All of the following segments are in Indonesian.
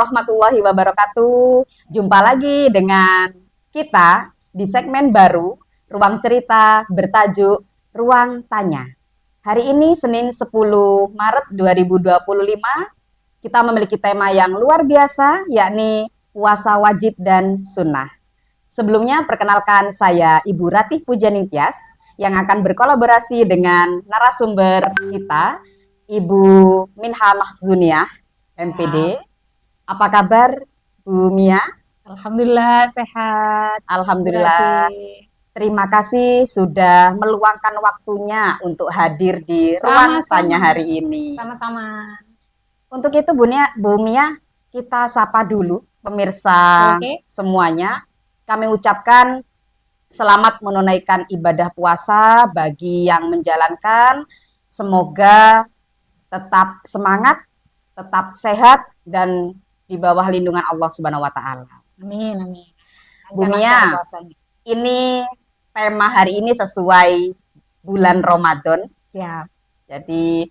warahmatullahi wabarakatuh. Jumpa lagi dengan kita di segmen baru Ruang Cerita bertajuk Ruang Tanya. Hari ini Senin 10 Maret 2025, kita memiliki tema yang luar biasa, yakni puasa wajib dan sunnah. Sebelumnya perkenalkan saya Ibu Ratih Pujaningtyas yang akan berkolaborasi dengan narasumber kita, Ibu Minha Mahzuniah, MPD. Apa kabar Bu Mia? Alhamdulillah sehat. Alhamdulillah. Berarti Terima kasih sudah meluangkan waktunya untuk hadir di Ruang Tanya hari ini. Sama-sama. Untuk itu Bu Mia, kita sapa dulu pemirsa semuanya. Kami ucapkan selamat menunaikan ibadah puasa bagi yang menjalankan. Semoga tetap semangat, tetap sehat, dan di bawah lindungan Allah Subhanahu wa Ta'ala. Amin, amin. Bu Mia, ini tema hari ini sesuai bulan Ramadan. Ya. Jadi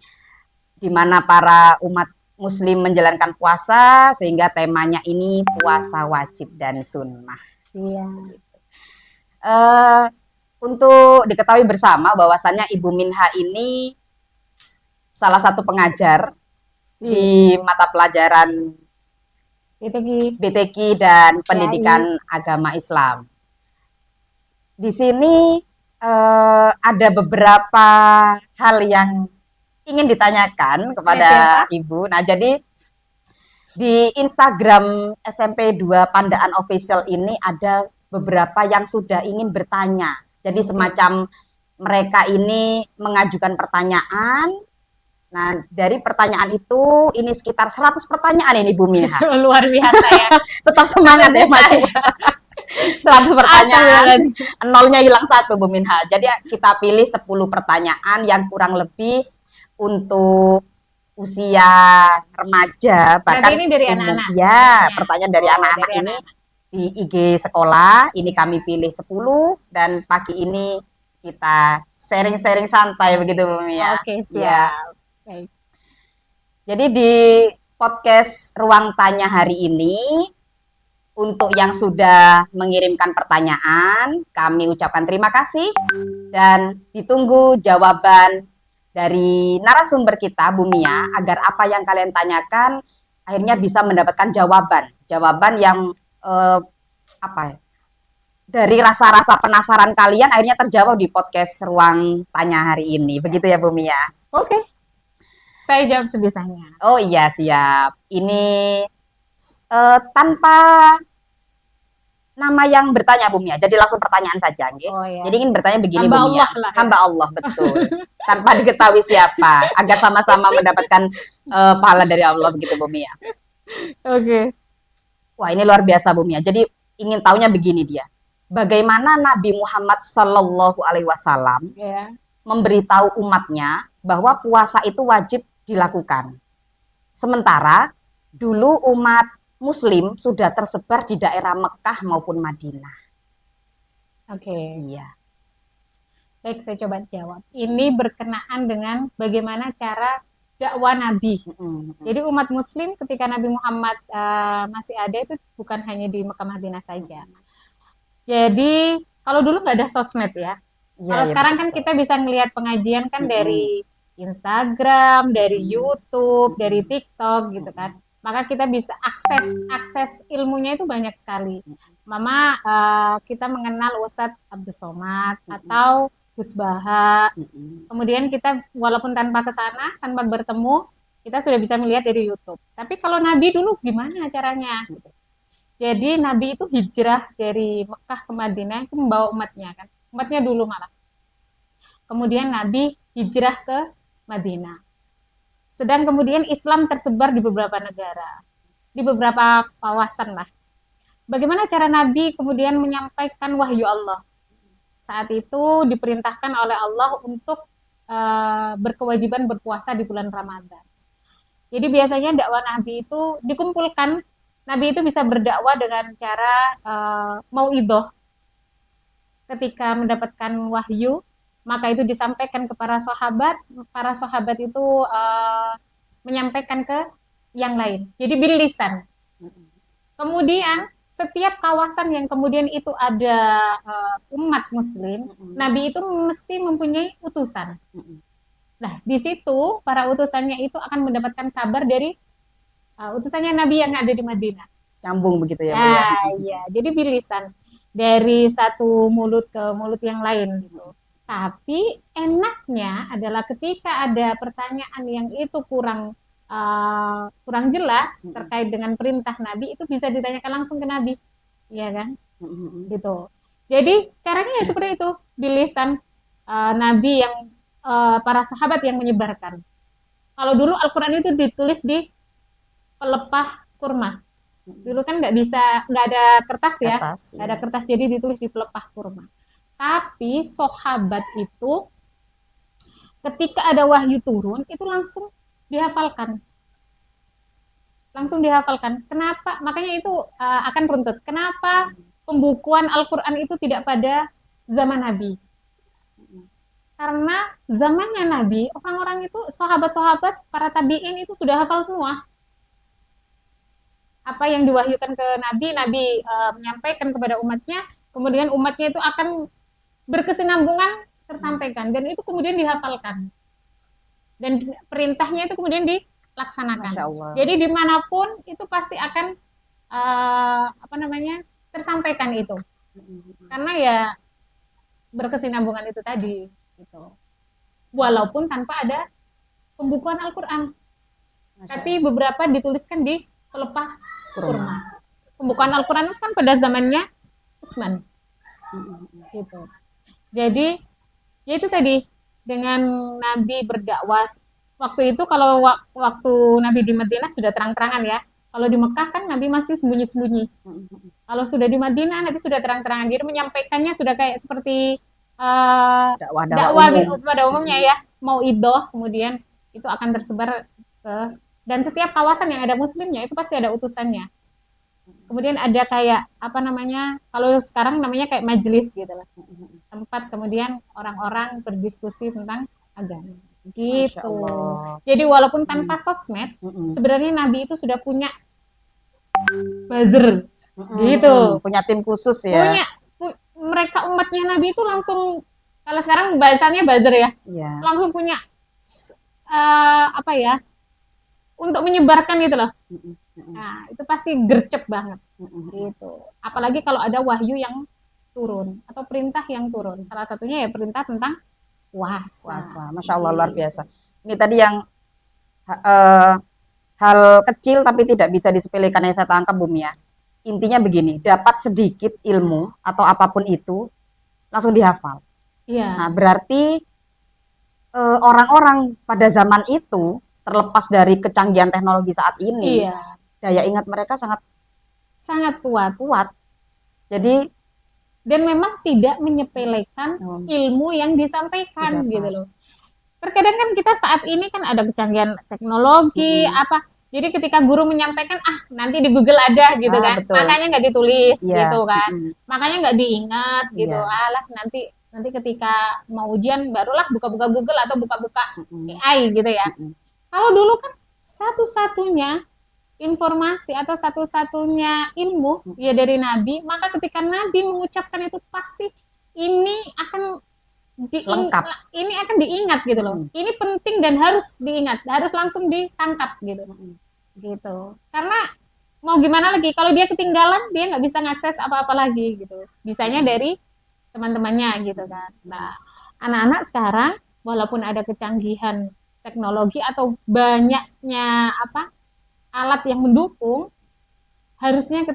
di mana para umat Muslim menjalankan puasa, sehingga temanya ini puasa wajib dan sunnah. Iya. Untuk diketahui bersama bahwasannya Ibu Minha ini salah satu pengajar di mata pelajaran BTQ dan Pendidikan Agama Islam. Di sini ada beberapa hal yang ingin ditanyakan kepada Ibu. Nah, jadi di Instagram SMP 2 Pandaan Official ini ada beberapa yang sudah ingin bertanya. Jadi semacam mereka ini mengajukan pertanyaan. Nah, dari pertanyaan itu, ini sekitar 100 pertanyaan ini Bu Minha. Luar biasa ya. Tetap semangat ya Mas. 100 pertanyaan, nolnya hilang 1 Bu Minha. Jadi kita pilih 10 pertanyaan yang kurang lebih untuk usia remaja. Bahkan ini dari anak-anak? Ya, pertanyaan dari anak-anak ini di IG sekolah. Ini kami pilih 10 dan pagi ini kita sharing-sharing santai begitu Bu Minha. Oke, siap. Ya. Jadi di podcast Ruang Tanya hari ini, untuk yang sudah mengirimkan pertanyaan, kami ucapkan terima kasih dan ditunggu jawaban dari narasumber kita, Bu Mia, agar apa yang kalian tanyakan akhirnya bisa mendapatkan jawaban yang dari rasa-rasa penasaran kalian akhirnya terjawab di podcast Ruang Tanya hari ini. Begitu ya Bu Mia? Oke. Saya jawab sebisanya. Oh iya, siap. Ini tanpa nama yang bertanya Bu Mia, jadi langsung pertanyaan saja. Oh, iya. Jadi ingin bertanya begini Hamba Bu Mia. Allah lah, Hamba Allah, betul. Tanpa diketahui siapa, agar sama-sama mendapatkan pahala dari Allah, begitu Bu Mia. Oke. Wah, ini luar biasa Bu Mia. Jadi ingin tahunya begini dia. Bagaimana Nabi Muhammad Sallallahu Alaihi Wasallam memberitahu umatnya bahwa puasa itu wajib dilakukan. Sementara dulu umat Muslim sudah tersebar di daerah Mekah maupun Madinah. Oke. Iya. Baik, saya coba jawab. Ini berkenaan dengan bagaimana cara dakwah Nabi. Jadi umat Muslim ketika Nabi Muhammad masih ada itu bukan hanya di Mekah Madinah saja. Jadi kalau dulu nggak ada sosmed ya. Kalau sekarang kan kita bisa ngelihat pengajian kan dari Instagram, dari YouTube, dari TikTok gitu kan. Maka kita bisa akses ilmunya itu banyak sekali. Mama kita mengenal Ustadz Abdus Somad atau Gus Baha. Kemudian kita walaupun tanpa kesana, tanpa bertemu, kita sudah bisa melihat dari YouTube. Tapi kalau Nabi dulu gimana caranya? Jadi Nabi itu hijrah dari Mekah ke Madinah itu membawa umatnya kan. Umatnya dulu malah. Kemudian Nabi hijrah ke Madinah. Sedang kemudian Islam tersebar di beberapa negara, di beberapa kawasan lah. Bagaimana cara Nabi kemudian menyampaikan wahyu Allah? Saat itu diperintahkan oleh Allah untuk berkewajiban berpuasa di bulan Ramadan. Jadi biasanya dakwah Nabi itu dikumpulkan. Nabi itu bisa berdakwah dengan cara mauidhah. Ketika mendapatkan wahyu, maka itu disampaikan ke para sahabat itu menyampaikan ke yang lain. Jadi bil lisan. Kemudian setiap kawasan yang kemudian itu ada umat Muslim, Nabi itu mesti mempunyai utusan. Nah, di situ para utusannya itu akan mendapatkan kabar dari utusannya Nabi yang ada di Madinah. Nyambung begitu ya, Bu ya. Iya, jadi bilisan dari satu mulut ke mulut yang lain gitu. Tapi enaknya adalah ketika ada pertanyaan yang itu kurang jelas terkait dengan perintah Nabi, itu bisa ditanyakan langsung ke Nabi, ya kan? Gitu. Jadi caranya ya seperti itu, bilisan Nabi yang para sahabat yang menyebarkan. Kalau dulu Al-Quran itu ditulis di pelepah kurma. Dulu kan nggak ada kertas ya, nggak ada kertas, jadi ditulis di pelepah kurma. Tapi sahabat itu ketika ada wahyu turun itu langsung dihafalkan. Kenapa? Makanya itu akan runtut. Kenapa pembukuan Al-Quran itu tidak pada zaman Nabi? Karena zamannya Nabi, orang-orang itu, sahabat-sahabat, para tabi'in itu sudah hafal semua. Apa yang diwahyukan ke Nabi, Nabi menyampaikan kepada umatnya, kemudian umatnya itu akan berkesinambungan tersampaikan, dan itu kemudian dihafalkan. Dan perintahnya itu kemudian dilaksanakan. Jadi dimanapun itu pasti akan tersampaikan itu. Karena ya berkesinambungan itu tadi. Gitu. Walaupun tanpa ada pembukuan Al-Quran. Tapi beberapa dituliskan di pelepah kurma. Pembukuan Al-Quran kan pada zamannya Utsman. Gitu. Jadi, ya itu tadi, dengan Nabi berdakwah. Waktu itu kalau waktu Nabi di Madinah sudah terang-terangan ya. Kalau di Mekah kan Nabi masih sembunyi-sembunyi. Kalau sudah di Madinah Nabi sudah terang-terangan. Jadi menyampaikannya sudah kayak seperti dakwah pada umumnya ya, mau idoh, kemudian itu akan tersebar dan setiap kawasan yang ada muslimnya itu pasti ada utusannya. Kemudian ada kayak kalau sekarang namanya kayak majelis gitu lah, tempat kemudian orang-orang berdiskusi tentang agama gitu. Jadi walaupun tanpa sosmed, sebenarnya Nabi itu sudah punya buzzer gitu, punya tim khusus ya. Mereka umatnya Nabi itu langsung, kalau sekarang bahasanya buzzer ya, langsung punya untuk menyebarkan gitu loh. Nah itu pasti gercep banget gitu. Apalagi kalau ada wahyu yang turun atau perintah yang turun. Salah satunya ya perintah tentang puasa. Masya Allah, luar biasa. Ini tadi yang hal kecil tapi tidak bisa disepelekan yang saya tangkap, Bu Mia. Intinya begini, dapat sedikit ilmu atau apapun itu langsung dihafal. Nah, berarti orang-orang pada zaman itu, terlepas dari kecanggihan teknologi saat ini, daya ingat mereka sangat kuat. Jadi, dan memang tidak menyepelekan ilmu yang disampaikan gitu loh. Terkadang kan kita saat ini kan ada kecanggihan teknologi jadi ketika guru menyampaikan nanti di Google ada gitu kan, betul. Makanya nggak ditulis gitu kan, makanya nggak diingat gitu. Alah nanti ketika mau ujian barulah buka-buka Google atau buka-buka AI gitu ya. Kalau dulu kan satu-satunya informasi atau satu-satunya ilmu ya dari Nabi, maka ketika Nabi mengucapkan itu pasti ini akan diingat gitu loh. Ini penting dan harus diingat, harus langsung ditangkap gitu. Gitu. Karena mau gimana lagi, kalau dia ketinggalan dia nggak bisa ngakses apa-apa lagi gitu. Bisanya dari teman-temannya gitu kan. Nah, anak-anak sekarang walaupun ada kecanggihan teknologi atau banyaknya alat yang mendukung, harusnya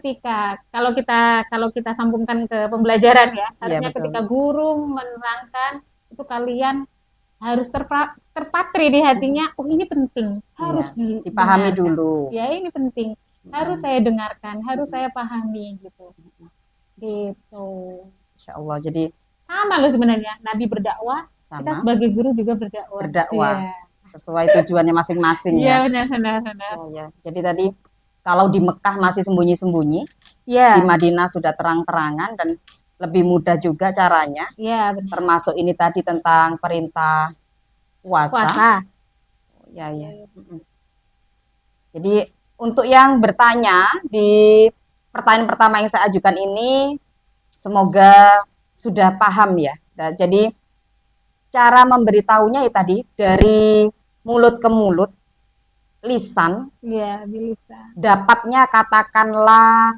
kalau kita sambungkan ke pembelajaran ya, harusnya ketika guru menerangkan itu kalian harus terpatri di hatinya, ini penting, harus dipahami dulu. Ya ini penting, harus saya dengarkan, harus saya pahami gitu. Gitu. Insya Allah. Jadi sama loh sebenarnya, Nabi berdakwah, kita sebagai guru juga berdakwah. Sesuai tujuannya masing-masing ya. Iya benar. Ya. Jadi tadi kalau di Mekah masih sembunyi-sembunyi, di Madinah sudah terang-terangan dan lebih mudah juga caranya. Iya benar. Termasuk ini tadi tentang perintah puasa. Ya. Jadi untuk yang bertanya di pertanyaan pertama yang saya ajukan ini semoga sudah paham ya. Nah, jadi cara memberitahunya ya tadi dari mulut ke mulut, lisan, Iya, bisa. dapatnya katakanlah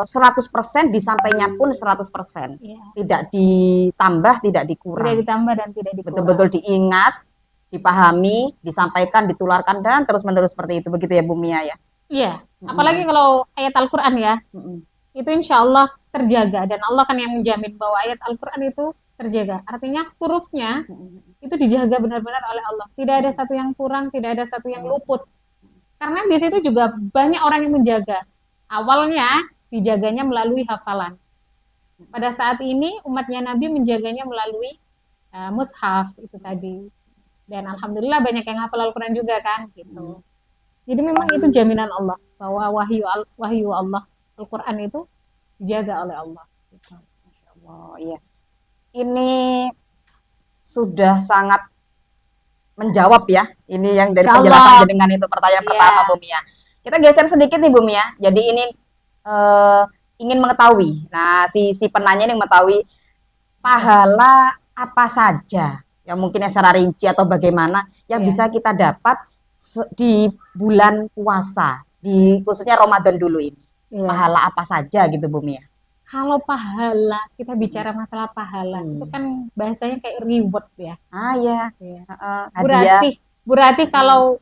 100% disampainya pun 100%. Iya. Tidak ditambah, tidak Tidak dikurang. ditambah dan tidak dikurang. Betul-betul diingat, dipahami, disampaikan, ditularkan dan terus-menerus seperti itu. Begitu ya Bu Mia ya. Iya, apalagi kalau ayat Al-Qur'an ya. Itu insya Allah terjaga dan Allah kan yang menjamin bahwa ayat Al-Qur'an itu terjaga. Artinya hurufnya itu dijaga benar-benar oleh Allah. Tidak ada satu yang kurang, tidak ada satu yang luput. Karena di situ juga banyak orang yang menjaga. Awalnya dijaganya melalui hafalan. Pada saat ini umatnya Nabi menjaganya melalui mushaf itu tadi. Dan alhamdulillah banyak yang hafal Al-Qur'an juga kan gitu. Jadi memang itu jaminan Allah bahwa wahyu Allah Al-Qur'an itu dijaga oleh Allah. Gitu. Masya Allah, iya. Ini sudah sangat menjawab ya. Ini yang dari Insya penjelasan Allah. jenengan itu pertanyaan Iya. pertama Bu Mia. Kita geser sedikit nih Bu Mia. Jadi ini ingin mengetahui. Nah, si penanya ini mengetahui pahala apa saja yang mungkin secara rinci atau bagaimana yang Iya. bisa kita dapat di bulan puasa, di khususnya Ramadan dulu ini. Iya. Pahala apa saja gitu Bu Mia? Kalau pahala, kita bicara masalah pahala, itu kan bahasanya kayak reward ya. Ah ya, Iya. hadiah. Berarti kalau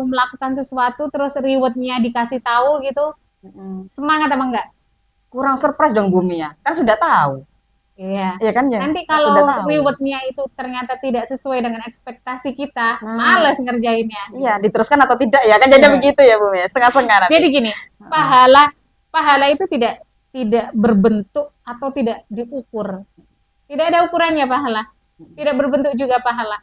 melakukan sesuatu terus rewardnya dikasih tahu gitu, semangat apa enggak? Kurang surprise dong Bu Mia, kan sudah tahu. Iya. Iya kan ya. Nanti Sudah kalau tahu. rewardnya itu ternyata tidak sesuai dengan ekspektasi kita, males ngerjainnya. Iya, diteruskan atau tidak ya kan jadi Iya. begitu ya Bu Mia, setengah-setengah nanti. Jadi gini, pahala itu tidak berbentuk atau tidak diukur. Tidak ada ukurannya pahala. Tidak berbentuk juga pahala.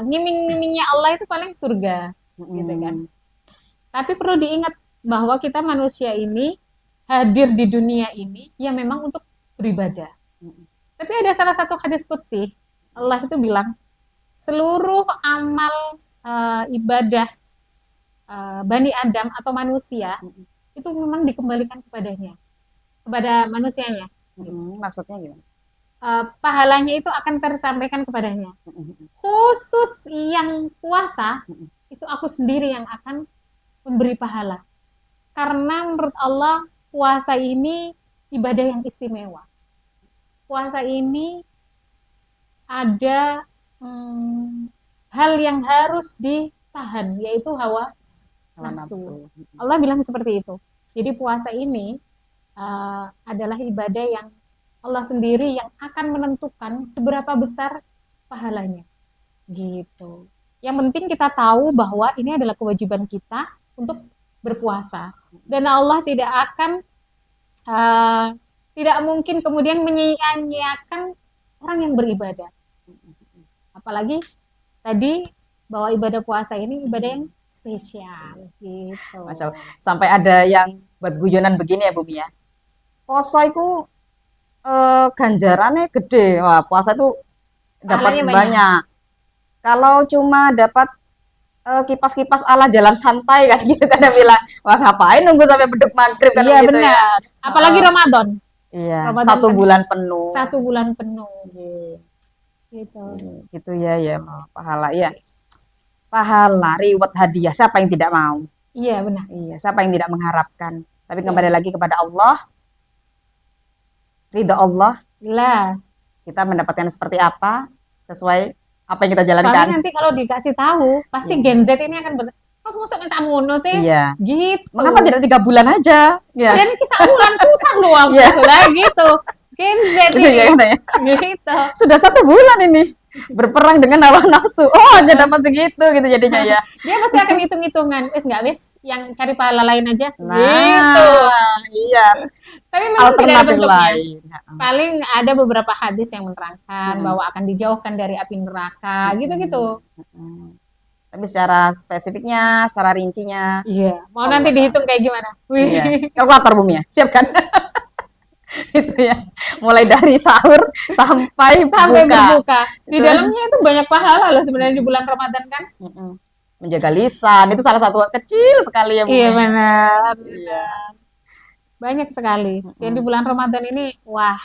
Ngiming-ngimingnya Allah itu paling surga, gitu kan. Tapi perlu diingat bahwa kita manusia ini hadir di dunia ini ya memang untuk beribadah. Tapi ada salah satu hadis qudsi, Allah itu bilang seluruh amal ibadah Bani Adam atau manusia itu memang dikembalikan kepadanya, kepada manusianya. Maksudnya gimana? Pahalanya itu akan tersampaikan kepadanya. Khusus yang puasa, itu aku sendiri yang akan memberi pahala. Karena menurut Allah, puasa ini ibadah yang istimewa. Puasa ini ada hal yang harus ditahan, yaitu hawa nafsu. Allah bilang seperti itu. Jadi puasa ini adalah ibadah yang Allah sendiri yang akan menentukan seberapa besar pahalanya. Gitu. Yang penting kita tahu bahwa ini adalah kewajiban kita untuk berpuasa. Dan Allah tidak akan tidak mungkin kemudian menyia-nyiakan orang yang beribadah. Apalagi tadi bahwa ibadah puasa ini ibadah yang spesial gitu. Masya Allah. Sampai ada yang buat guyonan begini ya Bu Mia. Poso itu ganjarannya gede. Wah, puasa itu dapat banyak. Kalau cuma dapat kipas-kipas ala jalan santai kan gitu kan dia bilang, wah ngapain nunggu sampai beduk maghrib kan iya, gitu benar. Ya. Apalagi Ramadan. Iya, Ramadan 1 bulan penuh. 1 bulan penuh. Gitu. Gitu ya pahala ya. Pahala, reward, hadiah, siapa yang tidak mau? Iya, benar. Iya, siapa yang tidak mengharapkan? Tapi kembali lagi kepada Allah. Ridha Allah. Lah, kita mendapatkan seperti apa sesuai apa yang kita jalankan. Soalnya nanti kalau dikasih tahu, pasti Gen Z ini akan kamu sampai samono sih? Iya. Gitu. Mengapa tidak 3 bulan aja? Ya. Dan kisah bulan susah doang lah gitu. Gen Z ini. Gitu. Sudah 1 bulan ini berperang dengan hawa nafsu. Oh, hanya dapat segitu gitu jadinya ya. Dia pasti akan hitung-hitungan. Wis nggak wis yang cari pahala lain aja. Nah, gitu. Iya. Tapi memang tidak ada bentuknya. Paling ada beberapa hadis yang menerangkan bahwa akan dijauhkan dari api neraka, gitu-gitu. Tapi secara spesifiknya, secara rincinya. Iya. Mau nanti dihitung kayak gimana? Iya. Kalkulator Bu Mia, siap kan? Itu ya. Mulai dari sahur sampai berbuka. Di dalamnya itu banyak pahala loh sebenarnya di bulan Ramadan kan. menjaga lisan itu salah satu kecil sekali ya Bu Iya Mia. benar. Iya. Banyak sekali. Dan di Mm-mm. bulan Ramadan ini, wah,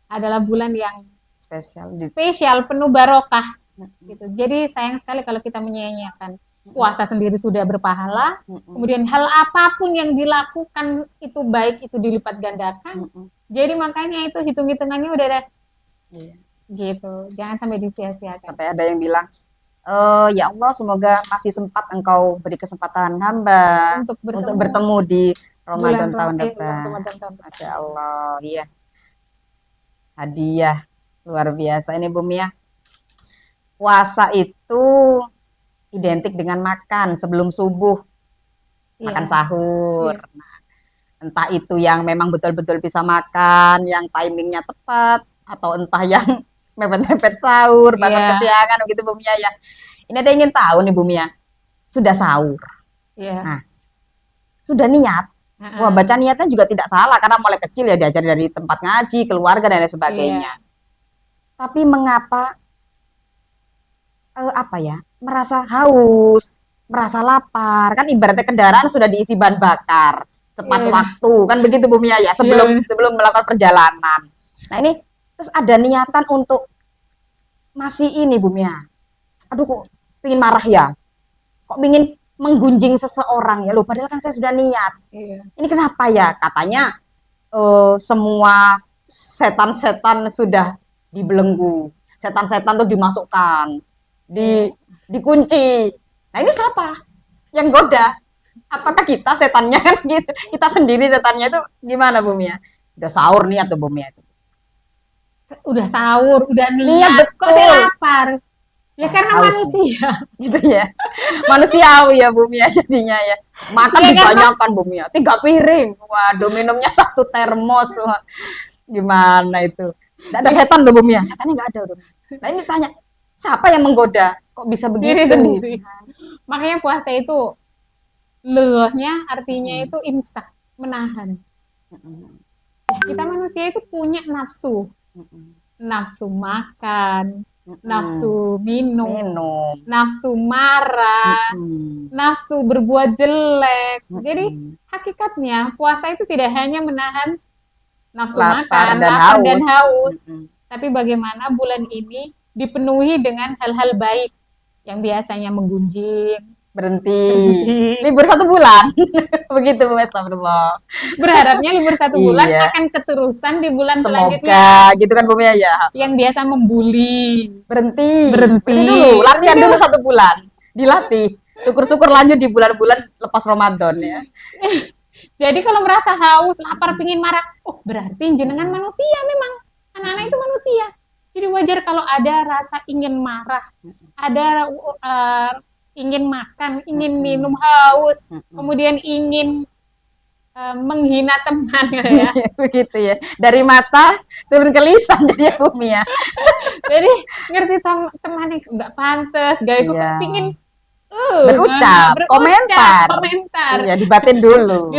adalah bulan yang Spesial. spesial, penuh barokah Mm-mm. gitu. Jadi sayang sekali kalau kita menyia-nyiakan. Mm-mm. Puasa sendiri sudah berpahala, Mm-mm. kemudian hal apapun yang dilakukan itu baik itu dilipat gandakan. Mm-mm. Jadi makanya itu hitung-hitungannya udah ada Iya. gitu. Jangan sampai disia-siakan. Sampai ada yang bilang, ya Allah semoga masih sempat Engkau beri kesempatan hamba Untuk untuk bertemu bertemu di bulan Ramadan tahun bulan depan. Ramadan tahun depan. Masya Allah, iya. Hadiah luar biasa ini Bu Mia. Puasa itu identik dengan makan sebelum subuh, makan Iya. sahur. Iya. Entah itu yang memang betul-betul bisa makan, yang timingnya tepat, atau entah yang mepet-mepet sahur, bangun Iya. kesiangan begitu Bu Mia ya. Ini ada yang ingin tahu nih Bu Mia, sudah sahur, Iya. nah sudah niat, wah baca niatnya juga tidak salah karena mulai kecil ya diajari dari tempat ngaji, keluarga dan lain sebagainya. Iya. Tapi mengapa apa ya, merasa haus, merasa lapar, kan ibaratnya kendaraan sudah diisi bahan bakar tepat Iya. waktu, kan begitu Bu Mia ya, sebelum Iya. sebelum melakukan perjalanan. Nah ini terus ada niatan untuk masih ini Bu Mia, aduh kok pingin marah ya, kok pingin menggunjing seseorang ya, loh padahal kan saya sudah niat. Iya. Ini kenapa ya? Katanya semua setan-setan sudah dibelenggu, setan-setan tuh dimasukkan, dikunci. Nah ini siapa yang goda? Apakah kita setannya kan gitu? Kita sendiri setannya itu gimana Bu Mia? Udah sahur nih atau Bu Mia? Udah sahur, udah Niat niat, kok saya betul. lapar? Ya Nah, karena haus nih. manusia. Gitu ya. Manusiawi ya Bu Mia jadinya ya. Makan Ya kan, dibanyakan Bu Mia, 3 piring. Waduh, minumnya 1 termos. Wah, gimana itu? Nggak ada setan loh Bu Mia. Setannya nggak ada loh. Nah ini tanya, siapa yang menggoda? Kok bisa diri begitu? sendiri. Makanya puasa itu lelahnya artinya Mm-mm. itu imsak, menahan. Mm-mm. Kita manusia itu punya nafsu, Mm-mm. nafsu makan, Mm-mm. nafsu minum, Minum. nafsu marah, Mm-mm. nafsu berbuat jelek. Jadi Mm-mm. hakikatnya puasa itu tidak hanya menahan nafsu Lapar makan, dan lapar dan haus. haus, Mm-mm. tapi bagaimana bulan ini dipenuhi dengan hal-hal baik yang biasanya menggunjing, Berhenti. Libur 1 bulan. Begitu Bu, astagfirullah. berharapnya libur 1 bulan Iya. akan keterusan di bulan selanjutnya Semoga gitu kan Bu Mia ya. yang biasa membuli. Berhenti. Berhenti. Dulu, latihan dulu 1 bulan. Dilatih. Syukur-syukur lanjut di bulan-bulan lepas Ramadan ya. Jadi kalau merasa haus, lapar, pingin marah, oh berarti jenengan manusia memang. Anak-anak itu manusia. Jadi wajar kalau ada rasa ingin marah, ada ingin makan, ingin minum, haus, kemudian ingin menghina teman ya. Begitu ya. Dari mata turun ke lisan jadi Bu Mia. Jadi ngerti temannya nggak pantas, gaya kok Iya. pingin Berucap, komentar. Iya, dibatin dulu.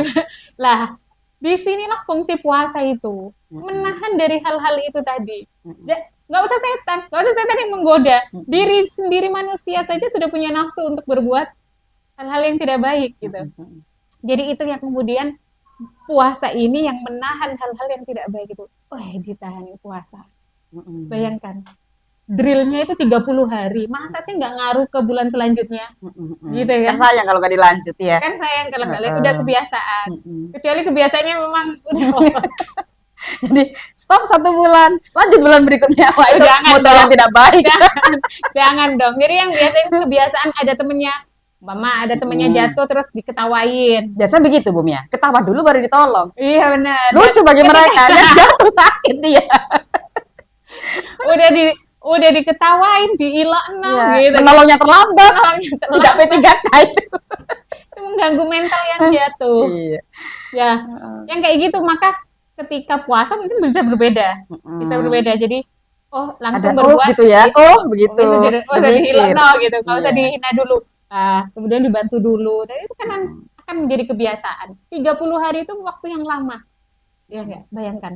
Lah, disinilah fungsi puasa itu, menahan dari hal-hal itu tadi. Nggak usah setan yang menggoda. Diri sendiri manusia saja sudah punya nafsu untuk berbuat hal-hal yang tidak baik gitu. Jadi itu yang kemudian puasa ini yang menahan hal-hal yang tidak baik itu. Ditahan puasa. Bayangkan. Drillnya itu 30 hari. Masa sih nggak ngaruh ke bulan selanjutnya? Gitu kan? Kan sayang kalau nggak dilanjut ya. Kan sayang kalau nggak udah kebiasaan. Kecuali kebiasaannya memang udah Jadi stop 1 bulan, lanjut bulan berikutnya. Wah itu modal yang tidak baik. Jangan dong. Jadi yang biasanya kebiasaan ada temennya, Mama ada temennya jatuh terus diketawain. Biasanya begitu Bu Mia, ketawa dulu baru ditolong. Iya benar. Lucu bagi mereka, yang jatuh sakit dia. Udah diketawain, diilokno gitu. Menolongnya terlambat. Tidak P3K itu. Itu mengganggu mental yang jatuh. Iya. Ya, yang kayak gitu maka ketika puasa mungkin bisa berbeda. Bisa berbeda. Jadi langsung berbuat gitu ya. Begitu. Bisa dihilangno gitu. Enggak usah dihina dulu. Kemudian dibantu dulu. Dan itu kan akan menjadi kebiasaan. 30 hari itu waktu yang lama. Ya enggak? Bayangkan.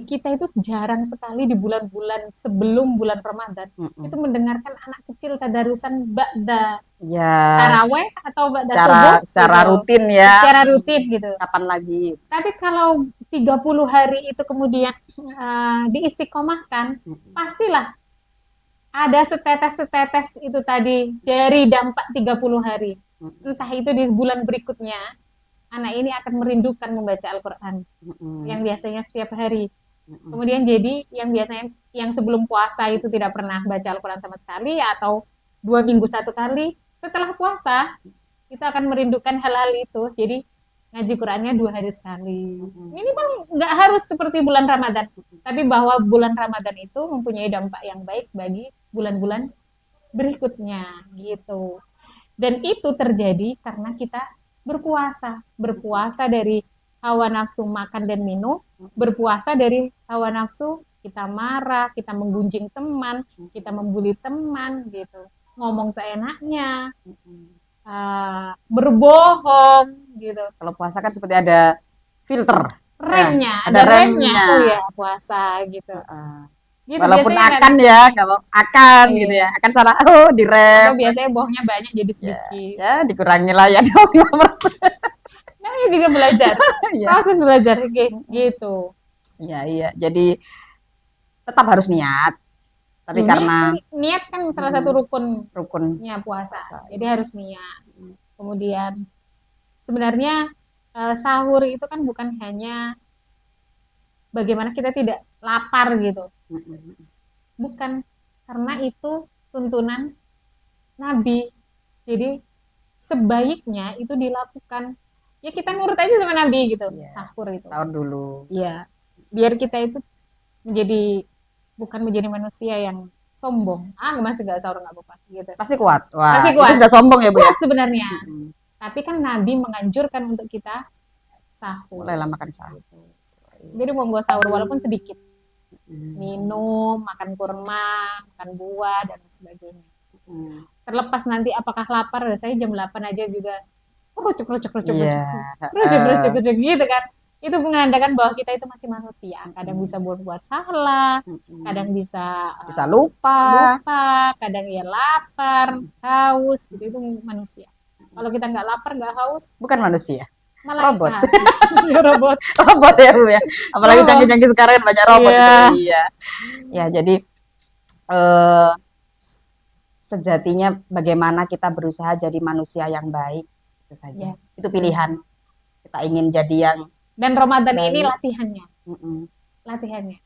kita itu jarang sekali di bulan-bulan sebelum bulan Ramadan Mm-mm. itu mendengarkan anak kecil tadarusan ba'da Ya, taraweh atau ba'da subuh secara gitu. rutin ya. Secara rutin gitu. Kapan lagi? Tapi kalau 30 hari itu kemudian diistiqomahkan, Mm-mm. pastilah ada setetes-setetes itu tadi dari dampak 30 hari. Mm-mm. Entah itu di bulan berikutnya, anak ini akan merindukan membaca Al-Quran Mm-mm. yang biasanya setiap hari. Mm-mm. Kemudian jadi yang biasanya yang sebelum puasa itu tidak pernah baca Al-Quran sama sekali atau 2 minggu satu kali, setelah puasa kita akan merindukan hal-hal itu. Jadi ngaji Qurannya 2 hari sekali. Minimal nggak harus seperti bulan Ramadan, tapi bahwa bulan Ramadan itu mempunyai dampak yang baik bagi bulan-bulan berikutnya gitu. Dan itu terjadi karena kita berpuasa dari hawa nafsu makan dan minum, berpuasa dari hawa nafsu kita marah, kita menggunjing teman, kita membuli teman gitu, ngomong seenaknya, berbohong gitu. Kalau puasa kan seperti ada filter. Remnya, ada ada remnya. remnya. Oh ya, puasa gitu. Gitu, Walaupun biasanya akan ya, kalau akan Iya. gitu ya, akan salah, oh direm. atau biasanya bohongnya banyak jadi Ya, sedikit. ya dikurangi lah ya 25%. Namanya juga belajar, Ya, proses belajar gitu. iya. Jadi tetap harus niat. Tapi Dunia, karena niat kan salah satu rukun rukunnya puasa. puasa. Jadi harus niat. Kemudian sebenarnya sahur itu kan bukan hanya bagaimana kita tidak lapar gitu. Bukan, karena itu tuntunan Nabi. Jadi sebaiknya itu dilakukan. Ya kita nurut aja sama Nabi gitu. Iya. Sahur itu. Sahur dulu. Iya. Biar kita itu bukan menjadi manusia yang sombong. Masih nggak sahur nggak apa-apa gitu. Pasti kuat. Wah, Pasti kuat. itu sudah sombong ya Bu ya. Kuat sebenarnya. Tapi kan Nabi menganjurkan untuk kita sahur. Mulailah makan sahur. Jadi monggo sahur walaupun sedikit. Minum, makan kurma, makan buah dan sebagainya. Terlepas nanti apakah lapar, saya jam 8 aja juga rucuk gitu kan. Itu menandakan bahwa kita itu masih manusia. Kadang bisa berbuat salah, kadang bisa lupa, kadang ya lapar, haus, gitu, itu manusia. Kalau kita nggak lapar, nggak haus, bukan manusia, malaikat. robot ya Bu ya. Apalagi canggih-canggih sekarang banyak robot gitu. Iya. Ya, jadi sejatinya bagaimana kita berusaha jadi manusia yang baik, itu saja. Itu pilihan. Kita ingin jadi yang dan Ramadan ini latihannya. Latihannya.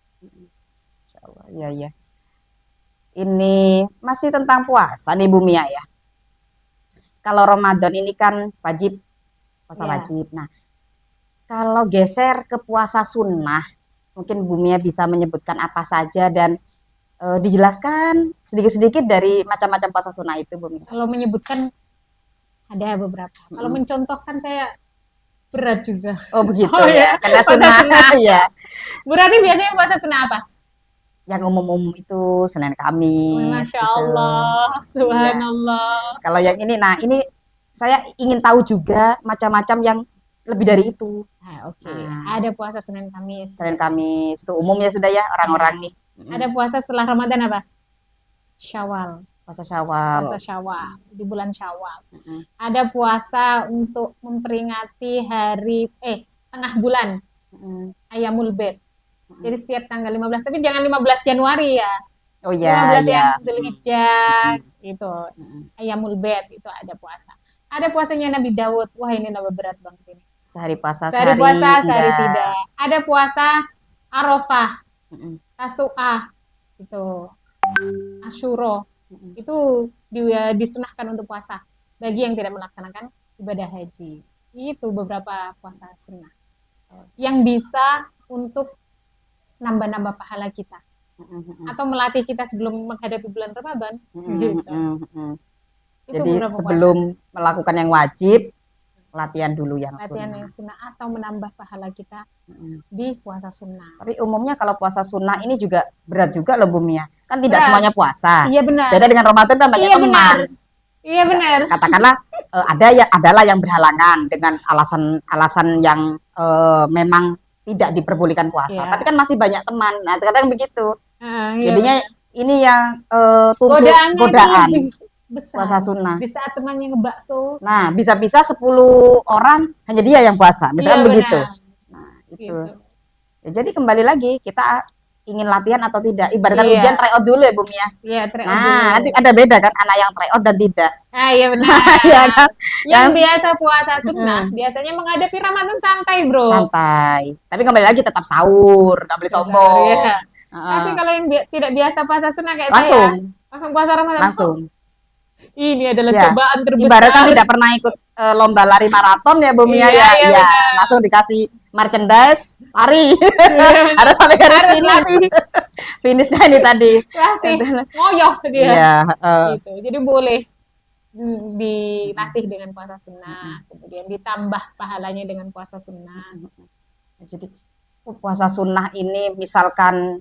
Insyaallah. Iya. Ini masih tentang puasa nih Bu Mia ya. Kalau Ramadan ini kan wajib, puasa wajib. Nah, kalau geser ke puasa sunnah, mungkin Bu Mia bisa menyebutkan apa saja dan dijelaskan sedikit-sedikit dari macam-macam puasa sunnah itu Bu Mia. Kalau menyebutkan ada beberapa. Kalau mencontohkan saya berat juga. Oh begitu ya, karena sunnah. Ya. Berarti biasanya puasa sunnah apa? Yang umum-umum itu Senin Kamis. Masya Allah, gitu. Subhanallah. Kalau yang ini, nah ini saya ingin tahu juga macam-macam yang lebih dari itu. Oke. Ada puasa Senin Kamis. Senin Kamis itu umumnya sudah ya orang-orang nih. Ada puasa setelah Ramadan apa? Syawal. Puasa Syawal. Puasa Syawal di bulan Syawal. Ada puasa untuk memperingati hari tengah bulan. Ayamul Bid. Jadi setiap tanggal 15, tapi jangan 15 Januari ya. Oh iya. 15 yang Dzulhijjah itu. Ayamul Bid itu ada puasa. Ada puasanya Nabi Daud. Wah, ini nambah berat banget ini. Sehari puasa, sehari puasa, sehari tidak. Ada puasa Arafah, Tasu'ah, itu Asyura. Itu disunahkan untuk puasa bagi yang tidak melaksanakan ibadah haji. Itu beberapa puasa sunnah yang bisa untuk nambah-nambah pahala kita atau melatih kita sebelum menghadapi bulan Ramadan. Gitu. Jadi sebelum melakukan yang wajib, latihan dulu yang sunnah atau menambah pahala kita di puasa sunnah. Tapi umumnya kalau puasa sunnah ini juga berat juga loh Bu Mia. Kan tidak semuanya puasa. Iya benar. Beda dengan Ramadan kan banyak teman. Iya benar. Katakanlah adalah yang berhalangan dengan alasan yang memang tidak diperbolehkan puasa. Iya. Tapi kan masih banyak teman. Nah, kadang begitu. Iya, Jadinya ini yang tuntut godaannya itu godaan lebih besar. puasa sunnah. Di saat temannya ngebakso. Nah, bisa-bisa 10 orang hanya dia yang puasa. Misalkan Iya, begitu. benar. Nah, itu. Gitu. Ya, jadi kembali lagi kita ingin latihan atau tidak. Ibaratkan Iya. ujian try out dulu ya, Bum ya. Iya, try out Nah, dulu. nanti ada beda kan anak yang try out dan tidak. Iya benar. Iya kan? Yang Yang- biasa puasa sunnah biasanya menghadapi Ramadan santai, Bro. Santai. Tapi kembali lagi tetap sahur, nggak boleh Sahur, sombong. iya. Heeh. Tapi kalau yang tidak biasa puasa sunnah kayak Langsung, saya, langsung puasa Ramadan. langsung. Ini adalah Ya. cobaan terbesar. Ibaratkan tidak pernah ikut lomba lari maraton ya Bum ya, Iya, iya, ya. benar. Langsung dikasih merchandise, lari. Iya. Harus sampai garis Harus finish. lari. Finishnya ini tadi. Pasti ngoyoh dia. Iya, Gitu. Jadi boleh dilatih dengan puasa sunnah, kemudian ditambah pahalanya dengan puasa sunnah. Jadi puasa sunnah ini misalkan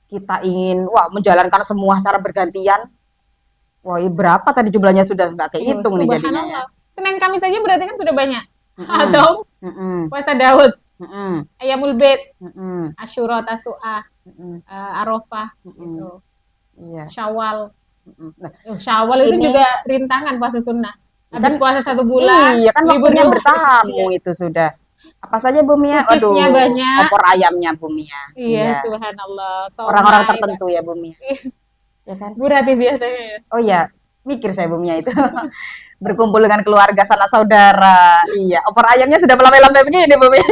kita ingin menjalankan semua secara bergantian. Wah, berapa tadi jumlahnya sudah nggak kehitung nih jadinya. Subhanallah. Senin Kamis saja berarti kan sudah banyak. Mm-mm. Atau Mm-mm. puasa Daud, Mm-mm. Ayamul Bait, Mm-mm. Asyura, Tasu'ah, Mm-mm. Arafah, Mm-mm. gitu. Iya. Syawal. Mm-mm. Nah, Syawal itu Ini- juga rintangan puasa sunnah. Habis Kan- puasa 1 bulan, iya kan libur waktunya dulu. bertamu itu sudah. Apa saja Bum ya? Cookiesnya Aduh, banyak. opor ayamnya Bum ya. Iya, subhanallah. Orang-orang Somai, tertentu ya Bum ya. Ya kan? Bu Rati biasanya ya. Oh iya, mikir saya Bumnya itu. Berkumpul dengan keluarga sanak saudara. Iya, opor ayamnya sudah melambai-lambai begini Bum ya.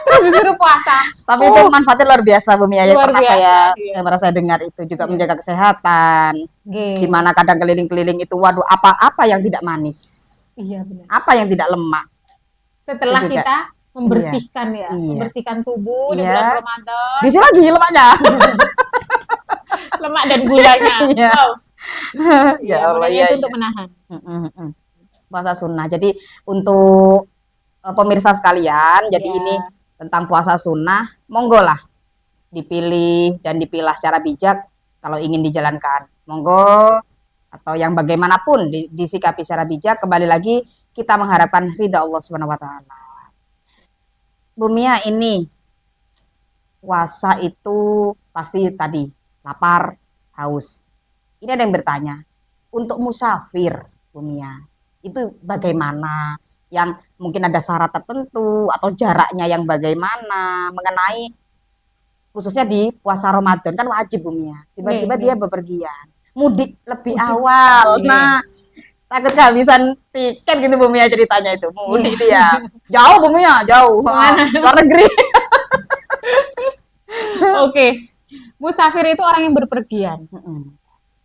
Terus disuruh puasa. Tapi itu manfaatnya luar biasa Bum ya. Yang Luar pernah biasa, saya iya. yang pernah saya dengar itu juga Iya. menjaga kesehatan. Di mana kadang keliling-keliling itu waduh apa-apa yang tidak manis. Iya benar. Apa yang tidak lemak. Setelah Itu juga. kita membersihkan ya, Iya. membersihkan tubuh di Iya. bulan Ramadan, Diisi lagi lemaknya. lemak dan gulanya. Iya. Wow. Ya Ya, Allah, makanya iya, itu iya. untuk menahan. Puasa sunnah. Jadi untuk pemirsa sekalian, jadi Iya. ini tentang puasa sunnah, monggo lah dipilih dan dipilah secara bijak kalau ingin dijalankan. Monggo atau yang bagaimanapun disikapi secara bijak. Kembali lagi kita mengharapkan ridha Allah Subhanahu wa taala. Bumia, ini puasa itu pasti tadi lapar, haus. Ini ada yang bertanya, untuk musafir, Bumia, itu bagaimana? Yang mungkin ada syarat tertentu atau jaraknya yang bagaimana mengenai khususnya di puasa Ramadan kan wajib Bumia. Tiba-tiba Nih, dia bepergian, mudik lebih Mudik. awal. Yes. Nah, takut kehabisan tiket gitu Bumia ceritanya itu. Mudik dia. Jauh Bumia, jauh. Luar negeri. Oke. Musafir itu orang yang berpergian.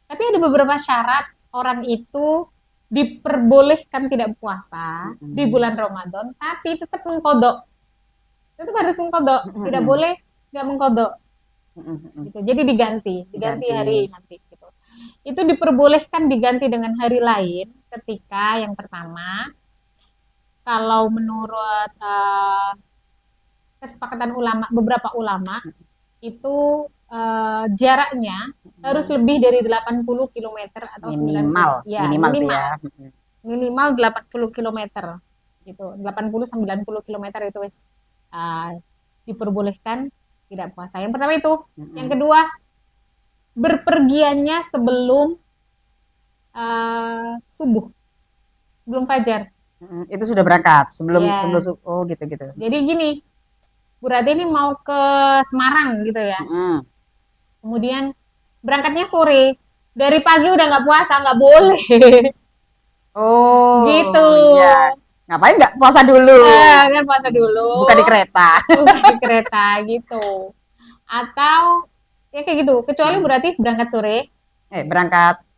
Tapi ada beberapa syarat orang itu diperbolehkan tidak puasa di bulan Ramadan, tapi tetap mengkodok. Tetap harus mengkodok. Tidak boleh nggak mengkodok. Gitu. Jadi diganti hari nanti. Gitu. Itu diperbolehkan diganti dengan hari lain ketika yang pertama, kalau menurut kesepakatan ulama, beberapa ulama itu jaraknya harus lebih dari 80 km atau Minimal, 90. Ya, minimal tuh ya. Minimal 80 km. Gitu. 80-90 km itu diperbolehkan tidak puasa. Yang pertama itu. Yang kedua, berpergiannya sebelum subuh. Sebelum fajar. Itu sudah berangkat sebelum Iya. gitu. Jadi gini, Bu Rati ini mau ke Semarang gitu ya. Kemudian berangkatnya sore. Dari pagi udah nggak puasa, nggak boleh. Oh, Gitu. iya. Ngapain nggak puasa dulu? Kan puasa dulu. Bukan di kereta. Bukan di kereta gitu. Atau ya kayak gitu. Kecuali berarti berangkat sore.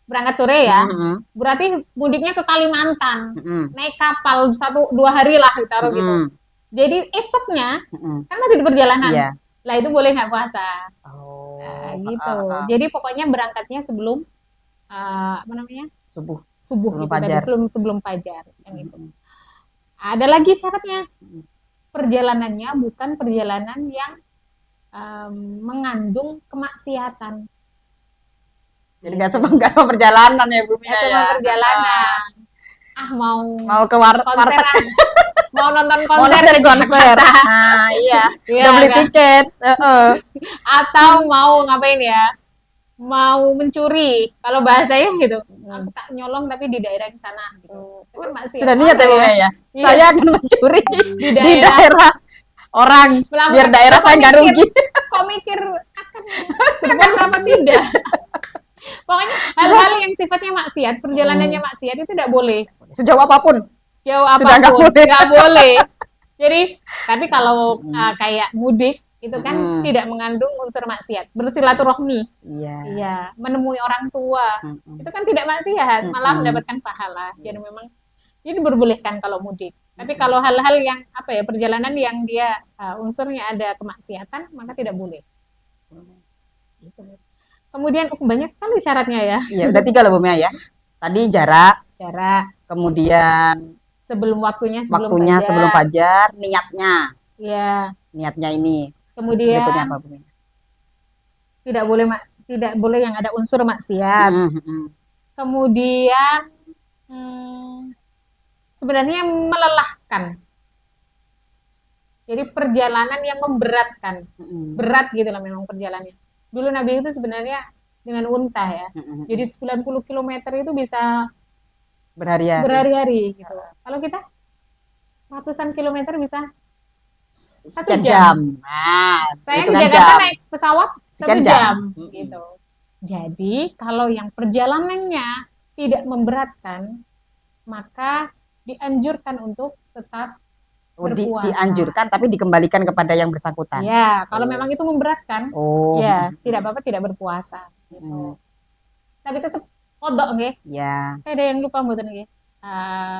Berangkat sore ya. Berarti mudiknya ke Kalimantan. Naik kapal 1-2 hari lah ditaruh gitu. Jadi esoknya kan masih di perjalanan. Iya. Lah itu boleh nggak puasa. Oh, Gitu. Jadi pokoknya berangkatnya sebelum apa namanya? subuh. Subuh Sebelum gitu tadi, fajar. sebelum fajar yang itu. Ada lagi syaratnya. Perjalanannya bukan perjalanan yang mengandung kemaksiatan. Jadi nggak semua perjalanan ya Bu Mia Ya, semua ya. perjalanan. Mau Mau ke warteg. konseran, mau nonton Mau konser nonton di konser. Jakarta. Nah, iya. Iya Udah beli kan? tiket. Heeh. Atau mau ngapain ya? Mau mencuri. Kalau bahasanya gitu, aku tak nyolong tapi di daerah di sana gitu. Itu kan maksiat Sudah niat ya, orang Bu ya. ya? Iya, Saya akan mencuri di di daerah daerah orang biar melakukan. daerah Kok saya nggak mikir, rugi. kok mikir akan berpuasa apa tidak? Pokoknya hal-hal yang sifatnya maksiat, perjalanannya maksiat itu tidak boleh. Sejauh apapun Jauh sudah nggak apapun, boleh. nggak boleh. Jadi, tapi kalau Mm-mm. kayak mudik itu kan Mm-mm. tidak mengandung unsur maksiat, bersilaturahmi. Iya. Iya, menemui orang tua. Mm-mm. Itu kan tidak maksiat, malah Mm-mm. mendapatkan pahala. Jadi memang ini diperbolehkan kalau mudik. Tapi kalau hal-hal yang apa ya, perjalanan yang dia unsurnya ada kemaksiatan, maka tidak boleh. Gitu. Kemudian banyak sekali syaratnya ya. Iya, udah 3 loh Bu Mia ya. Tadi jarak, Jarak, kemudian sebelum waktunya, sebelum waktunya fajar. sebelum fajar, niatnya. Ya, Niatnya ini. Terus kemudian berikutnya apa Bu Mia? tidak boleh yang ada unsur maksiat. Mm-mm. Kemudian hmm, sebenarnya melelahkan. Jadi perjalanan yang memberatkan. Mm-mm. Berat gitu lah memang perjalanannya. Dulu Nabi itu sebenarnya dengan unta ya. Mm-mm. Jadi 90 km itu bisa Berhari-hari. berhari-hari gitu. Kalau kita ratusan kilometer bisa 1 Sekian jam. jam. Nah, Saya ke hitungan Jakarta jam. naik pesawat 1 Sekian jam jam. gitu. Jadi kalau yang perjalanannya tidak memberatkan, maka dianjurkan untuk tetap berpuasa. Dianjurkan tapi dikembalikan kepada yang bersangkutan. Ya, kalau Oh. memang itu memberatkan, Oh. ya tidak apa-apa tidak berpuasa. Gitu. Tapi tetap kodok nggih. Ya, Saya ada yang lupa mboten nggih.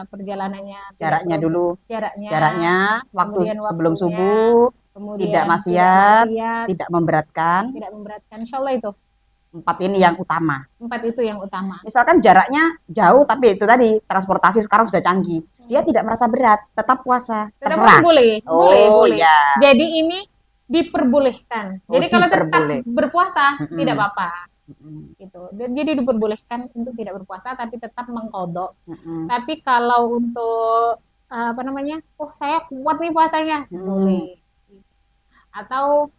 Perjalanannya tidak jaraknya terlalu- dulu. jaraknya, Jaraknya waktu kemudian sebelum waktunya, subuh, kemudian tidak maksiat, maksiat, tidak memberatkan. tidak memberatkan. Insya Allah itu 4 ini yang utama. 4 itu yang utama. Misalkan jaraknya jauh tapi itu tadi transportasi sekarang sudah canggih. Dia tidak merasa berat, tetap puasa. Tetap Terserah. boleh, Oh, boleh. ya. Jadi ini diperbolehkan. Oh, Jadi kalau tetap diperboleh. berpuasa Mm-mm. tidak apa-apa Mm-mm. gitu. Jadi diperbolehkan untuk tidak berpuasa tapi tetap mengkodok. Mm-mm. Tapi kalau untuk apa namanya? Oh, saya kuat nih puasanya. Boleh. Atau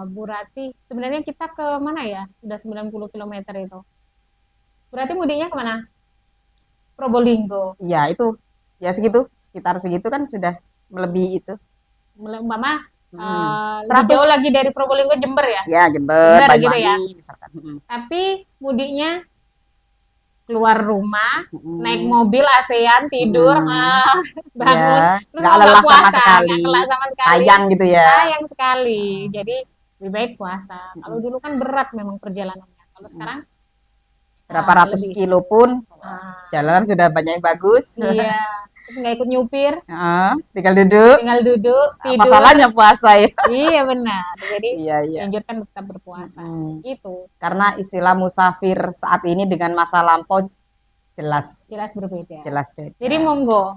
Bu Rati, sebenarnya kita ke mana ya? Udah 90 km itu. Bu Rati mudiknya kemana? Probolinggo. Iya, itu ya segitu, sekitar segitu kan sudah melebihi itu. Umpama lebih 100. jauh lagi dari Probolinggo Jember ya. Ya, Jember, Jember gitu Banyuwangi ya. misalkan. Tapi mudiknya keluar rumah, Mm-mm. naik mobil ASEAN, tidur, bangun, Ya, terus nggak mau lelah puasa, sama sekali. nggak lelah sama sekali. Sayang gitu ya. Sayang sekali. Jadi lebih baik puasa. Kalau dulu kan berat memang perjalanannya. Kalau sekarang Berapa ratus lebih. kilo pun Ah, jalan sudah banyak yang bagus. iya. Terus nggak ikut nyupir, Tinggal duduk. tinggal duduk, tidur. Masalahnya puasa ya. Iya benar. Jadi Iya, iya. dianjurkan tetap berpuasa. Gitu. Karena istilah musafir saat ini dengan masa lampau jelas Jelas berbeda. jelas beda. Jadi monggo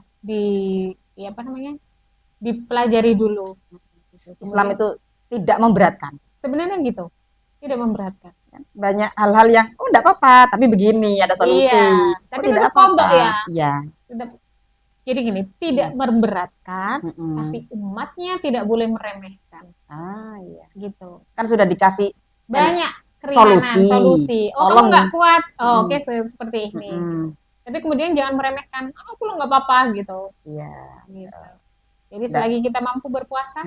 apa namanya? Dipelajari dulu. Islam itu tidak memberatkan. Sebenarnya gitu. Tidak memberatkan. Banyak hal-hal yang enggak apa-apa, tapi begini ada solusi. Iya, tapi tidak tetap kodok ya. Iya. Jadi gini, tidak memberatkan, Mm-mm. tapi umatnya tidak boleh meremehkan. Iya. Gitu. Kan sudah dikasih Banyak keringanan, solusi. Oh, Tolong. kamu nggak kuat. Oh, oke, seperti ini. Tapi kemudian jangan meremehkan. Oh, aku lo nggak apa-apa gitu. Iya. Gitu. Jadi selagi kita mampu berpuasa,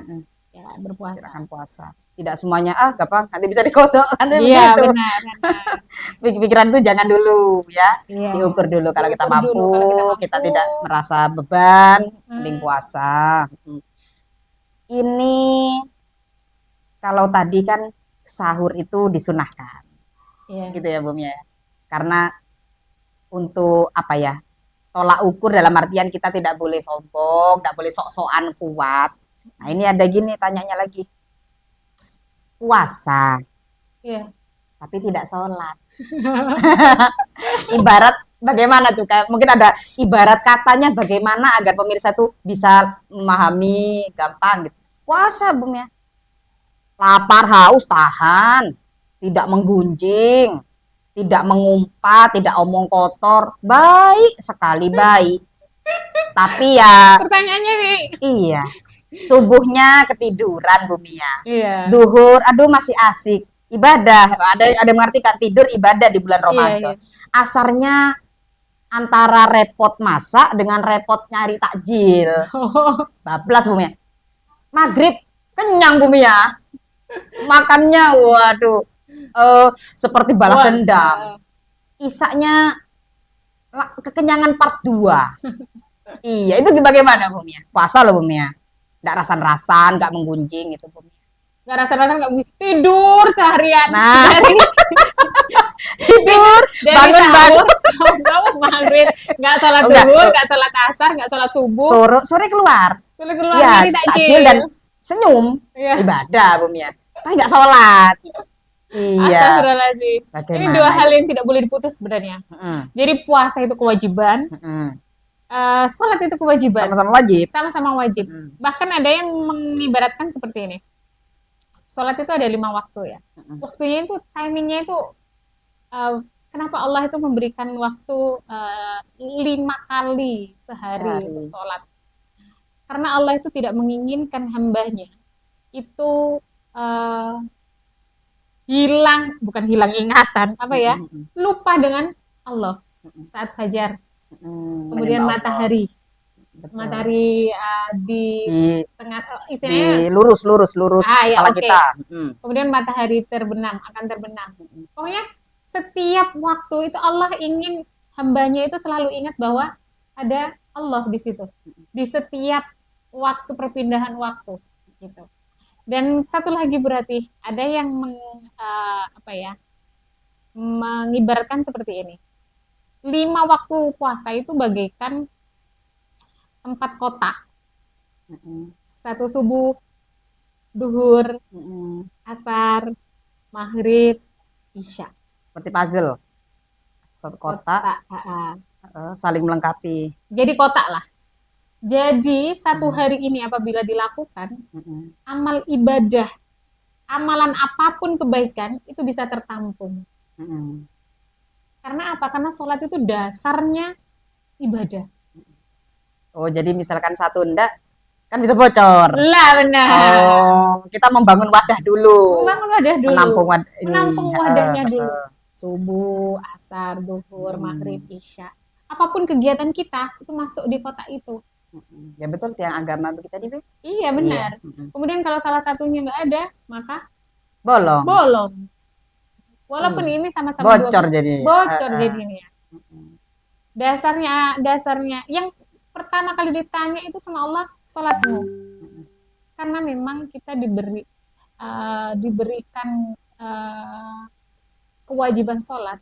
ya berpuasa. Silakan puasa. Tidak semuanya gampang, nanti bisa dikodok, nanti Iya, begitu. benar. Pikiran itu jangan dulu ya. Iya. Diukur dulu kalau kita Diukur mampu, dulu kalau kita mampu. kita tidak merasa beban, mending puasa. Ini kalau tadi kan sahur itu disunahkan. Iya. Gitu ya, Bum ya. Karena untuk apa ya? Tolak ukur dalam artian kita tidak boleh sombong, tidak boleh sok-sokan kuat. Nah, ini ada gini tanyanya lagi. Puasa, Iya. tapi tidak sholat. Ibarat bagaimana tuh? Kayak mungkin ada ibarat katanya bagaimana agar pemirsa tuh bisa memahami gampang gitu. Puasa, Bum ya. Lapar, haus, tahan. Tidak menggunjing, tidak mengumpat, tidak omong kotor. Baik sekali, baik. Tapi ya Pertanyaannya nih. iya, subuhnya ketiduran Bu Mia. Iya. Duhur, aduh masih asik. Ibadah, ada yang mengartikan tidur ibadah di bulan Iya, iya. Ramadan. Asarnya antara repot masak dengan repot nyari takjil. Oh, Bablas Bu Mia. Maghrib kenyang Bu Mia. Makannya waduh seperti balas wah, dendam. Isaknya kekenyangan part 2. Iya, itu bagaimana Bu Mia? Puasa loh Bu Mia. Nggak rasan-rasan, nggak menggunjing gitu Bu Mia. nggak rasa-rasa nggak bisa tidur seharian Nah, dari tidur, dari bangun sahur kamu maghrib nggak sholat Oh, enggak. zuhur nggak sholat asar nggak sholat subuh Sore sore keluar. terus keluar Iya, nyari takjil dan takjil. senyum. Iya. Ibadah Bu Mia. Tapi nggak sholat. Iya. Astagfirullahaladzim. Ini Bagaimana dua hal itu? yang tidak boleh diputus sebenarnya. Mm-mm, Jadi puasa itu kewajiban, mm-mm. sholat itu kewajiban, Sama-sama wajib. sama-sama wajib. Mm-mm, Bahkan ada yang mengibaratkan seperti ini. Sholat itu ada 5 waktu ya. mm-mm. Waktunya itu, timingnya itu, eh, kenapa Allah itu memberikan waktu 5 kali sehari Sehari. untuk sholat? Karena Allah itu tidak menginginkan hambanya itu eh, bukan hilang ingatan, apa ya? Mm-mm, Lupa dengan Allah mm-mm, saat fajar. mm-mm. Kemudian Menyembah Allah. matahari, Betul. matahari di Di tengah, di istilahnya, lurus ya kepala oke. kita. Mm-mm, Kemudian matahari akan terbenam. mm-mm, Pokoknya setiap waktu itu Allah ingin hambanya itu selalu ingat bahwa ada Allah di situ. Di setiap waktu perpindahan waktu gitu. Dan satu lagi berarti ada yang apa ya, mengibaratkan seperti ini. 5 waktu puasa itu bagaikan 4 kota. mm-mm, Satu subuh, duhur, mm-mm. asar, maghrib, isya. Seperti puzzle. Satu kota Kota. saling melengkapi. Jadi kota lah. Jadi satu Mm, hari ini apabila dilakukan, mm-mm, amal ibadah, amalan apapun kebaikan itu bisa tertampung. mm-mm. Karena apa? Karena sholat itu dasarnya ibadah. Oh, jadi misalkan satu ndak kan bisa bocor. Lah benar. Oh, kita membangun wadah dulu. Membangun wadah dulu. Menampung wadah ini. Menampung wadahnya dulu. Heeh. Subuh, asar, duhur, maghrib, Mm, isya. Apapun kegiatan kita itu masuk di kota itu. mm-mm. Ya betul tiang agama kita di Iya Iya. benar. Mm-mm. Kemudian kalau salah satunya nggak ada, maka Bolong. bolong. Walaupun Iya. ini sama-sama Bocor jadi. bocor Heeh. jadinya. Mm-mm. Dasarnya yang pertama kali ditanya itu sama Allah sholatmu. Mm-mm. Karena memang kita diberikan kewajiban sholat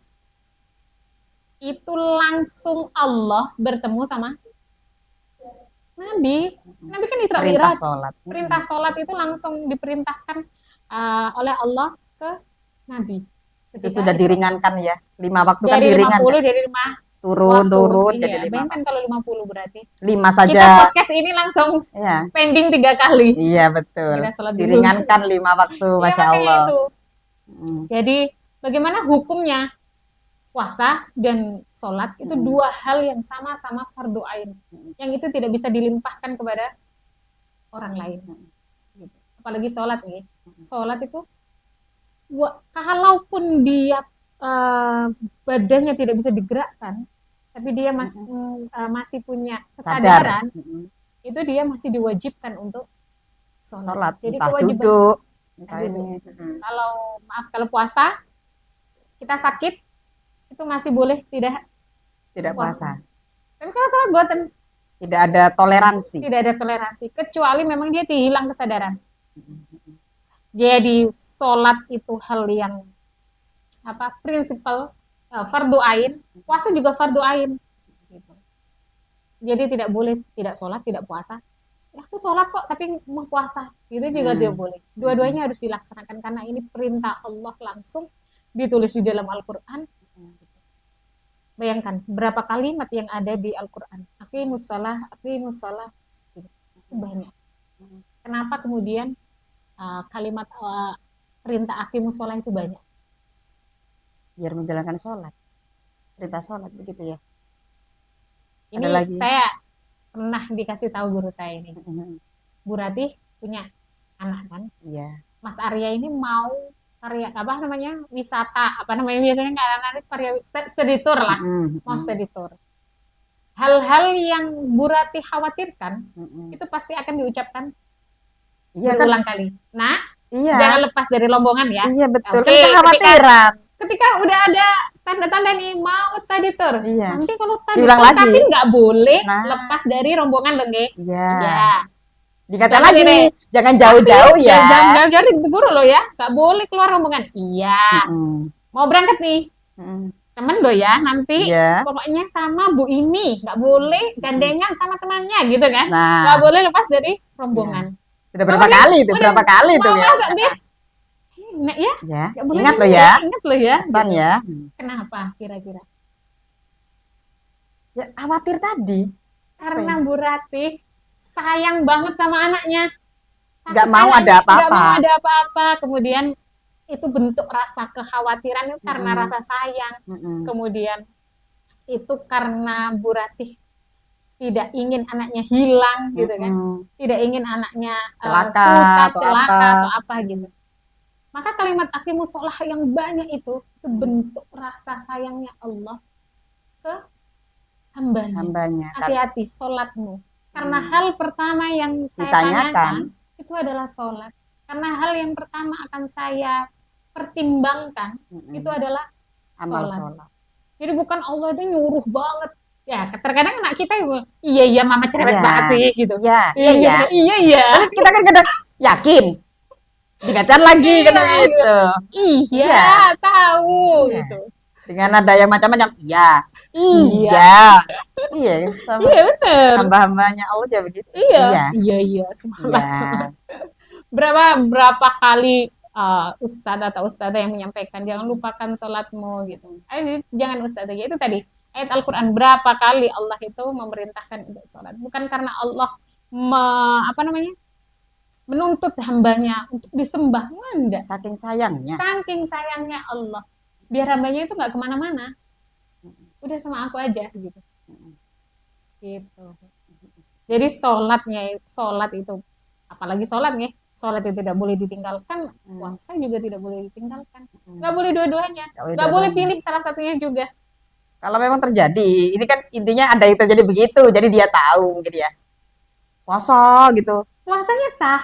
itu langsung Allah bertemu sama Nabi. Nabi kan Isra Perintah Mi'raj. sholat. Perintah sholat itu langsung diperintahkan oleh Allah ke Nabi. Itu Ketika sudah Isra. diringankan ya. 5 waktu kan Dari diringan. 50 jadi 5 Turun, waktu. turun Iya, jadi 5 bayangkan waktu. kalau 50 berarti. 5 Kita saja. podcast ini langsung Iya. pending 3 kali. Iya betul. Kita sholat dulu. Diringankan 5 waktu, Iya, Masya makanya Allah. itu. Mm, Jadi bagaimana hukumnya puasa dan sholat itu mm, dua hal yang sama-sama fardu ain. mm, Yang itu tidak bisa dilimpahkan kepada orang lain. Gitu. Apalagi sholat nih. Sholat itu kalaupun dia badannya tidak bisa digerakkan, tapi dia masih punya Sadar. kesadaran, Mm, itu dia masih diwajibkan untuk sholat. sholat. Jadi Entah kewajiban duduk. Entah duduk. ini. Mm, Kalau puasa kita sakit itu masih boleh tidak tidak puasa. Tapi kalau sholat buatan Tidak ada toleransi. tidak ada toleransi, kecuali memang dia hilang kesadaran. Mm, Jadi sholat itu hal yang prinsipal, fardu ain, puasa juga fardu ain. Gitu. Jadi tidak boleh tidak sholat, tidak puasa. Ya, aku sholat kok tapi mau puasa, itu juga tidak boleh. Dua-duanya harus dilaksanakan karena ini perintah Allah langsung ditulis di dalam Al-Quran. Bayangkan berapa kalimat yang ada di Al-Quran. Aqimus shalah, aqimus shalah. Itu banyak. Kenapa kemudian kalimat perintah aqimus shalah itu banyak? Biar menjalankan sholat. Perintah sholat begitu ya. Ini Ada lagi. saya pernah dikasih tahu guru saya ini. Mm-mm. Bu Ratih punya anak kan. Iya. Mas Arya ini mau karya apa namanya wisata apa namanya biasanya kan anak-anak karya study tour lah, Mm-mm. mau study tour. Hal-hal yang Bu Ratih khawatirkan Mm-mm. itu pasti akan diucapkan Iya kan? berulang kali. Nah, Iya. jangan lepas dari rombongan ya. Iya betul. Oke, Kan kekhawatiran. ketika udah ada tanda-tanda nih mau study tour, Iya. nanti kalau study Diulang tour lagi. tapi nggak boleh Nah. lepas dari rombongan dong, Ge. Iya. Iya. Dikata Jangan lagi, ini. jangan jauh-jauh ya. Jangan ditegur loh ya, nggak boleh keluar rombongan. Iya. Mm-mm. Mau berangkat nih, Mm-mm. temen lo ya nanti Iya. pokoknya sama Bu ini, nggak boleh gandengan sama temannya gitu kan, Nah, nggak boleh lepas dari rombongan. sudah berapa Boleh, kali itu? udah Berapa kali itu mau ya? masuk bis, Nek ya, Ya. nggak boleh Ingat dulu lo ya. ingat lo ya. Pesan Gitu. ya. Kenapa kira-kira? Ya khawatir tadi. Karena Bu Ratih sayang banget sama anaknya. Nggak Takut mau anaknya ada apa-apa. nggak mau ada apa-apa. Kemudian itu bentuk rasa kekhawatiran itu karena Mm-mm. rasa sayang. Mm-mm. Kemudian itu karena Bu Ratih tidak ingin anaknya hilang gitu kan, Mm-mm. tidak ingin anaknya Celaka susah, atau celaka apa. atau apa gitu. Maka kalimat aqimus sholah yang banyak itu bentuk rasa sayangnya Allah ke hambanya. Hambanya. Hati-hati sholatmu. Karena Hmm. hal pertama yang saya Ditanyakan. tanyakan itu adalah sholat. Karena hal yang pertama akan saya pertimbangkan Mm-mm. itu adalah Amal sholat. sholat. Jadi bukan Allah itu nyuruh banget. Ya, terkadang anak kita iya mama cerewet Iya. banget sih gitu. Iya, iya. Iya. Tapi kita kan kadang yakin. Dikatakan lagi Iya, kan gitu. Iya, Iya. tahu Iya. gitu. Dengan nada yang macam-macam. Iya. Iya. Iya. Sama Iya benar. hamba-hambanya Allah juga begitu. Iya. Iya, semangat. Iya. Berapa kali ustadz atau ustadzah yang menyampaikan jangan lupakan sholatmu gitu. Jangan ustadz aja itu tadi ayat Al-Quran berapa kali Allah itu memerintahkan untuk sholat, bukan karena Allah menuntut hambanya untuk disembah, enggak. Saking sayangnya. Saking sayangnya Allah biar hambanya itu nggak kemana-mana, udah sama aku aja gitu. Gitu. Jadi sholat itu apalagi sholat nih, sholat itu tidak boleh ditinggalkan, puasa juga tidak boleh ditinggalkan, nggak boleh dua-duanya, nggak boleh pilih salah satunya juga. Kalau memang terjadi, ini kan intinya ada yang terjadi begitu, jadi dia tahu mungkin ya. Puasa gitu. Puasanya sah.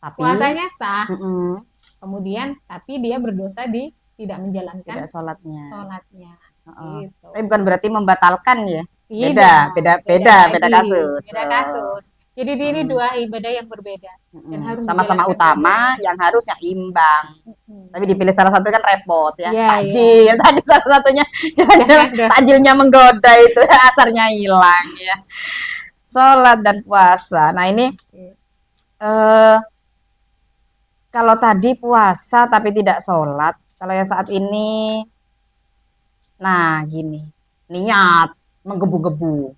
Tapi Puasanya sah. mm-mm, Kemudian tapi dia berdosa di tidak menjalankan tidak sholatnya. Gitu. Tapi bukan berarti membatalkan ya. Tidak, Beda lagi. kasus. Beda kasus. Jadi ini dua ibadah yang berbeda dan harus sama-sama dijalankan utama, dua-duanya. yang harusnya imbang. Tapi dipilih salah satu kan repot ya. Iya, Takjil tadi salah satunya takjilnya menggoda itu asarnya hilang ya. Sholat dan puasa. Nah ini kalau tadi puasa tapi tidak sholat, kalau yang saat ini, nah gini, niat menggebu-gebu.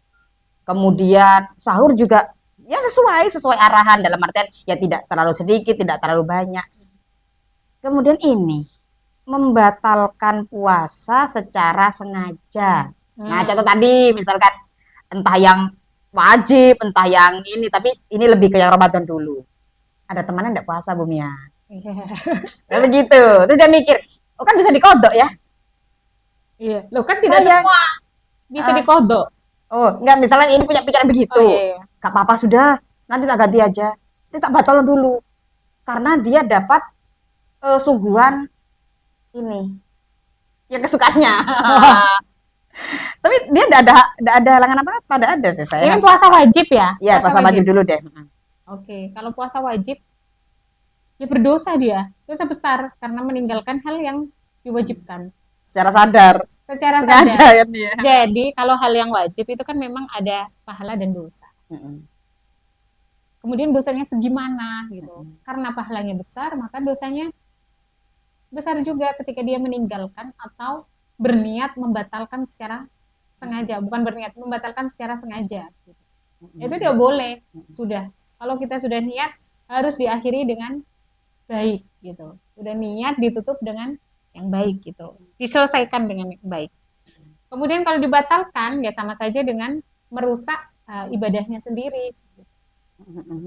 Kemudian sahur juga ya sesuai arahan, dalam artian ya tidak terlalu sedikit, tidak terlalu banyak. Kemudian ini membatalkan puasa secara sengaja. Nah, contoh tadi misalkan entah yang wajib, entah yang ini, tapi ini lebih ke yang Ramadan dulu. Ada temannya enggak puasa, Bu Mia? Nah, begitu. Terus dia mikir, oh kan bisa dikodok ya? Iya, lo kan tidak semua bisa dikodok. Oh, enggak, misalnya ini punya pikiran begitu. Gak apa-apa sudah, nanti tak ganti aja. Nanti tak batal dulu. Karena dia dapat suguhan ini yang kesukaannya. Tapi dia enggak ada halangan apa-apa, enggak ada sih saya. Ini puasa wajib ya? Iya, puasa wajib dulu deh. Oke, kalau puasa wajib ya berdosa dia, dosa besar karena meninggalkan hal yang diwajibkan. Secara sadar. Secara sengaja sadar. Kan dia. Jadi kalau hal yang wajib itu kan memang ada pahala dan dosa. Kemudian dosanya segimana gitu. Karena pahalanya besar, maka dosanya besar juga ketika dia meninggalkan atau berniat membatalkan secara sengaja. Bukan berniat, membatalkan secara sengaja. Gitu. Itu dia boleh. Sudah. Kalau kita sudah niat, harus diakhiri dengan baik gitu. Udah niat ditutup dengan yang baik gitu, diselesaikan dengan baik. Kemudian kalau dibatalkan ya sama saja dengan merusak ibadahnya sendiri.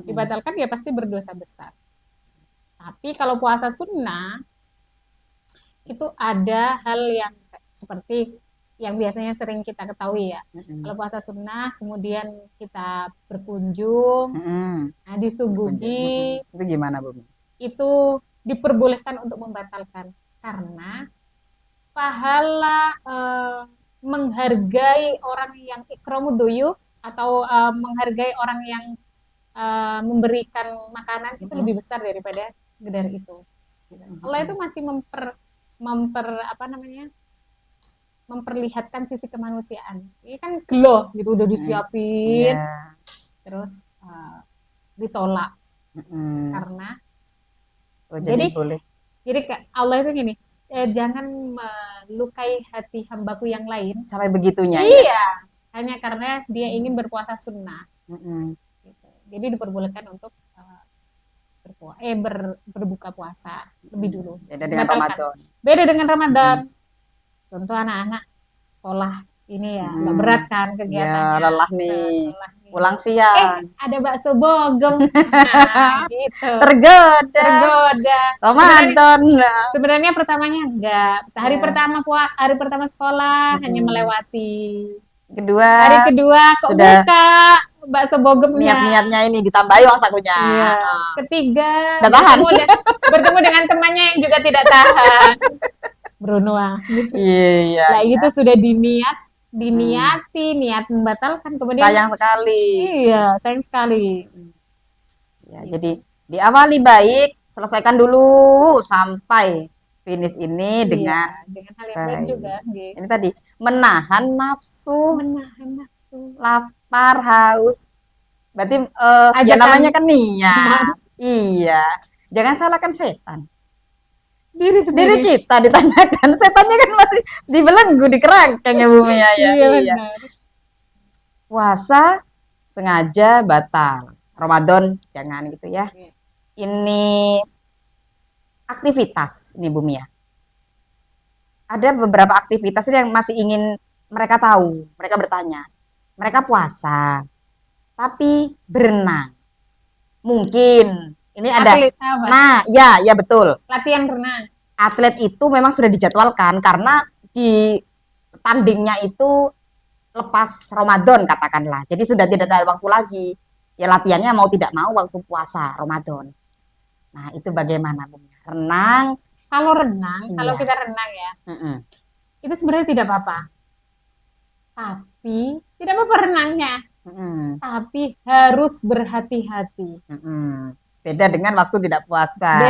Dibatalkan ya pasti berdosa besar. Tapi kalau puasa sunnah itu ada hal yang seperti yang biasanya sering kita ketahui ya. Kalau puasa sunnah kemudian kita berkunjung, nah disuguhi, Itu gimana, Bu? itu diperbolehkan untuk membatalkan karena pahala menghargai orang yang ikramud duyuf atau menghargai orang yang memberikan makanan itu lebih besar daripada sekedar itu. Allah itu masih memperlihatkan sisi kemanusiaan. Ini kan gelo gitu udah disiapin, terus ditolak karena jadi boleh. Jadi Allah itu gini, jangan melukai hati hambaku yang lain sampai begitunya. Iya, hanya karena dia ingin berpuasa sunnah. Gitu. Jadi diperbolehkan untuk berbuka puasa lebih dulu. Beda dengan Ramadan. Beda dengan Ramadan. Contoh anak-anak sekolah ini ya, nggak berat kan kegiatannya. Ya, lelah nih. Pulang siang. Ada bakso bogem. Nah, gitu. Tergoda. Ramadan. Sebenarnya pertamanya enggak. Hari pertama sekolah hanya melewati. Hari kedua kok sudah buka bakso bogemnya. Niat-niatnya ini ditambahi uang sakunya. Iya. Ketiga bertemu dengan temannya yang juga tidak tahan. Bruno gitu. Iya. Nah, itu sudah diniati, niat membatalkan kemudian sayang sekali. Iya, sayang sekali. Ya, jadi diawali baik, selesaikan dulu sampai finish ini dengan hal yang baik juga. Ini tadi menahan nafsu, lapar, haus. Berarti ya namanya kan niat. Iya. Jangan salahkan setan. Diri kita ditanyakan, setannya kan masih dibelenggu di kerangkeng ya Bu Mia ya. Iya. Puasa sengaja batal. Ramadan jangan gitu ya. Ini aktivitas nih Bu Mia. Ada beberapa aktivitas yang masih ingin mereka tahu. Mereka bertanya. Mereka puasa, tapi berenang. Mungkin ini ada. Nah, ya betul. Latihan renang. Atlet itu memang sudah dijadwalkan karena di tandingnya itu lepas Ramadan katakanlah. Jadi sudah tidak ada waktu lagi. Ya latihannya mau tidak mau waktu puasa Ramadan. Nah, itu bagaimana, Bu? Renang. Kalau kita renang ya. Itu sebenarnya tidak apa-apa. Tapi tidak apa-apa renangnya. Tapi harus berhati-hati. Beda dengan waktu tidak puasa.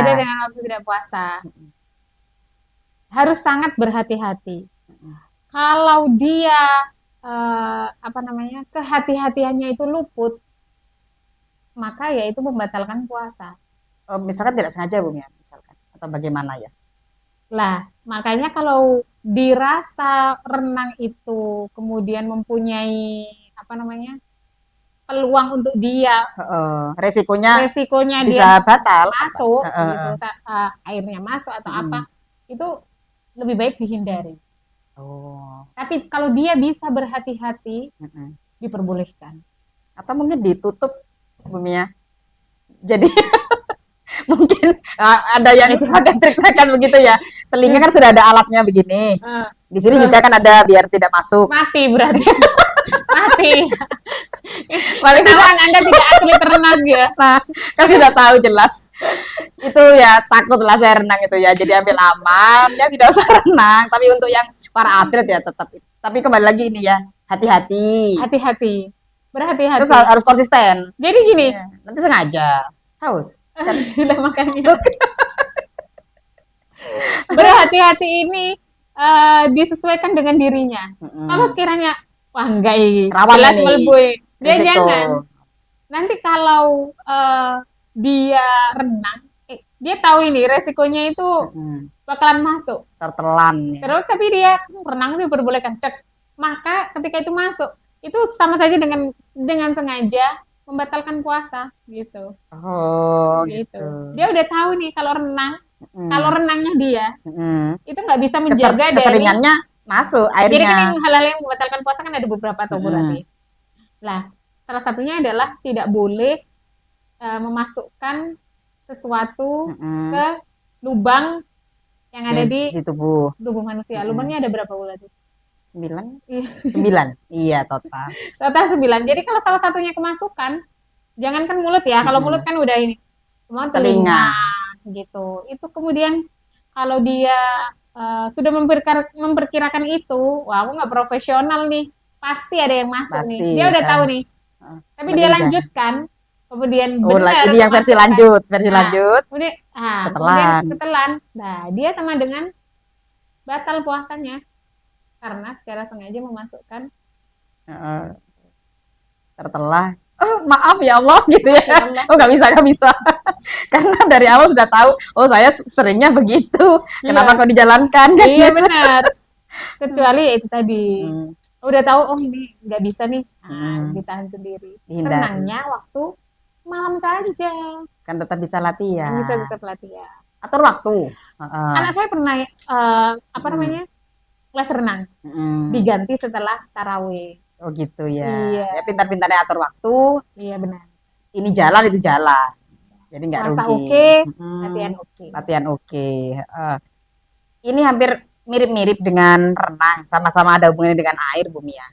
Harus sangat berhati-hati. Kalau dia kehati-hatiannya itu luput, maka ya itu membatalkan puasa. Misalkan tidak sengaja Bu ya, misalkan atau bagaimana ya? Lah, makanya kalau dirasa renang itu kemudian mempunyai peluang untuk dia resikonya dia bisa batal masuk gitu, airnya masuk atau apa, itu lebih baik dihindari. Tapi kalau dia bisa berhati-hati, diperbolehkan. Atau mungkin ditutup Bu Mia. Jadi mungkin ada yang agak trik-trikan begitu ya. Telinga kan sudah ada alatnya begini. Di sini juga kan ada biar tidak masuk. Mati berarti. Mati. Paling tidak Anda tidak atlet renang ya. Nah, kan sudah tahu jelas. Itu ya takutlah saya renang itu ya. Jadi ambil aman ya, tidak usah renang. Tapi untuk yang para atlet ya tetap. Tapi kembali lagi ini ya, hati-hati. Berhati-hati. Terus harus konsisten. Jadi gini, nanti sengaja haus. Udah makannya. Berhati-hati ini disesuaikan dengan dirinya. Kalau sekiranya enggak rawan melebui, dia jangan. Nanti kalau dia renang, dia tahu ini resikonya itu bakalan masuk. Tertelan. Terus tapi dia renang itu diperbolehkan. Maka ketika itu masuk, itu sama saja dengan sengaja membatalkan puasa gitu. Gitu. Dia udah tahu nih kalau renangnya dia itu nggak bisa menjaga keseringannya masuk airnya. Jadi kan hal-hal yang membatalkan puasa kan ada beberapa tuh berarti. Lah, salah satunya adalah tidak boleh memasukkan sesuatu Mm-mm. ke lubang yang ada di Di tubuh. tubuh manusia. Mm-mm. Lubangnya ada berapa ulat itu? 9? 9. Iya, total. Total 9. Jadi kalau salah satunya kemasukan, jangankan mulut ya. Kalau mulut Mm-mm. kan udah ini. Cuma Telinga. telinga gitu. Itu kemudian kalau dia sudah memperkirakan itu, wah aku nggak profesional nih. Pasti ada yang masuk nih. Pasti Dia udah kan. tahu nih. Tapi dia Mending jangan. lanjutkan, kemudian Oh, benar ini yang versi memasukkan. lanjut, versi Nah, lanjut. kemudian Setelan. ketelan. Nah, dia sama dengan batal puasanya karena secara sengaja memasukkan. Heeh, tertelah. Oh, maaf ya Allah gitu Maaf ya ya. Allah. Oh, nggak bisa, nggak bisa. Karena dari awal sudah tahu, oh saya seringnya begitu. Kenapa Iya. kok dijalankan? Kan Iya gitu. benar. Kecuali ya itu tadi. Hmm, Udah tahu oh ini nggak bisa nih. Nah, hmm, ditahan sendiri. dihindari. Renangnya waktu malam saja. Kan tetap bisa Kan bisa latihan. tetap latihan. Atur waktu. Heeh. Anak saya pernah apa Hmm, namanya? Les renang hmm. diganti setelah tarawih. Oh gitu ya. Iya, Ya pintar-pintarnya atur waktu. iya benar. Ini jalan itu jalan. Jadi nggak Puasa rugi. oke, latihan Hmm, oke. latihan oke. Heeh. Ini hampir mirip-mirip dengan renang. Sama-sama ada hubungannya dengan air, Bumi ya.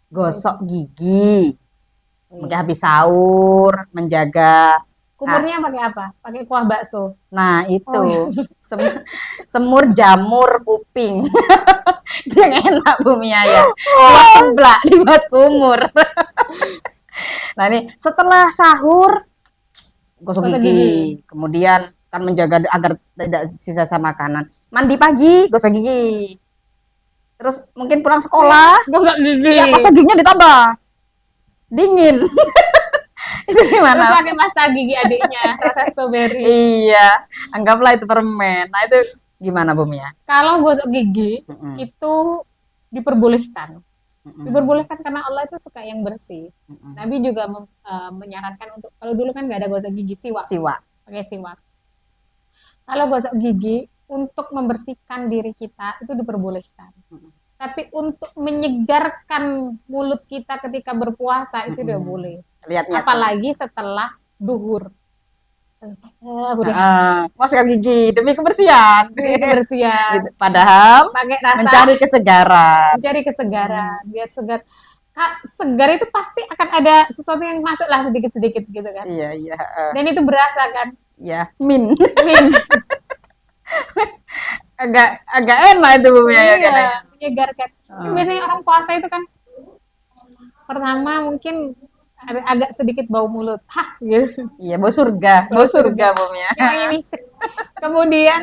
Gosok gigi. Mungkin Iya. habis sahur, menjaga. Kumurnya pakai apa? Pakai kuah bakso. Nah, Oh, itu semur jamur kuping. Itu yang enak Bumi ya. Kuah seblak dibuat kumur. Nah, ini setelah sahur gosok gosok gigi. gigi. Kemudian kan menjaga agar tidak sisa makanan. Mandi pagi, gosok gigi. Terus mungkin pulang sekolah, Gosok gigi. ya pasta giginya ditambah. Dingin. Itu Terus gimana? pakai pasta gigi adiknya, rasa stroberi. Iya, anggaplah itu permen. Nah, itu gimana Bumi ya? Kalau gosok gigi Mm-mm, itu diperbolehkan. mm-mm, Diperbolehkan karena Allah itu suka yang bersih. mm-mm. Nabi juga menyarankan untuk kalau dulu kan nggak ada gosok gigi siwak, Siwak. pakai siwak. Kalau gosok gigi untuk membersihkan diri kita itu diperbolehkan. Mm-mm, Tapi untuk menyegarkan mulut kita ketika berpuasa itu tidak mm-mm. boleh. Lihatnya tuh. Apalagi setelah duhur. Udah Mau sikat gigi demi kebersihan. kebersihan. Gitu. Padahal Pakai rasa mencari kesegaran. mencari kesegaran, biar segar. Segar itu pasti akan ada sesuatu yang masuk lah sedikit-sedikit gitu kan. Iya, iya. Dan itu berasa kan. Iya, min. Min. Agak enak itu Bumi ya Iya, katanya. menyegarkan. Kan biasanya orang puasa itu kan pertama mungkin agak sedikit bau mulut. Hah, gitu. Iya, bau surga, bau surga Bumi ya. Yang ini kemudian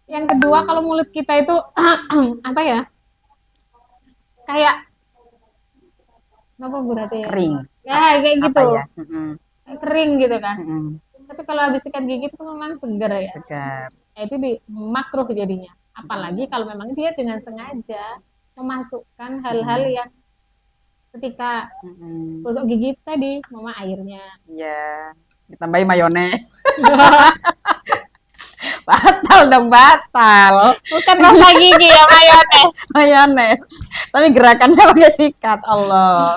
yang kedua kalau mulut kita itu apa ya? Kayak apa berarti ya? Kering. Ya kayak Apa gitu. ya? Mm-mm, Kering gitu kan. mm-mm. Tapi kalau habis sikat gigi itu memang segar ya. Segar. Itu makruh jadinya. Apalagi kalau memang dia dengan sengaja memasukkan hal-hal yang ketika Mm-mm. gosok gigi tadi, mama airnya. Iya, ditambahin mayones. Batal dong, batal. Bukan rasa gigi ya mayones. Mayones. Tapi gerakannya pakai sikat. Allah.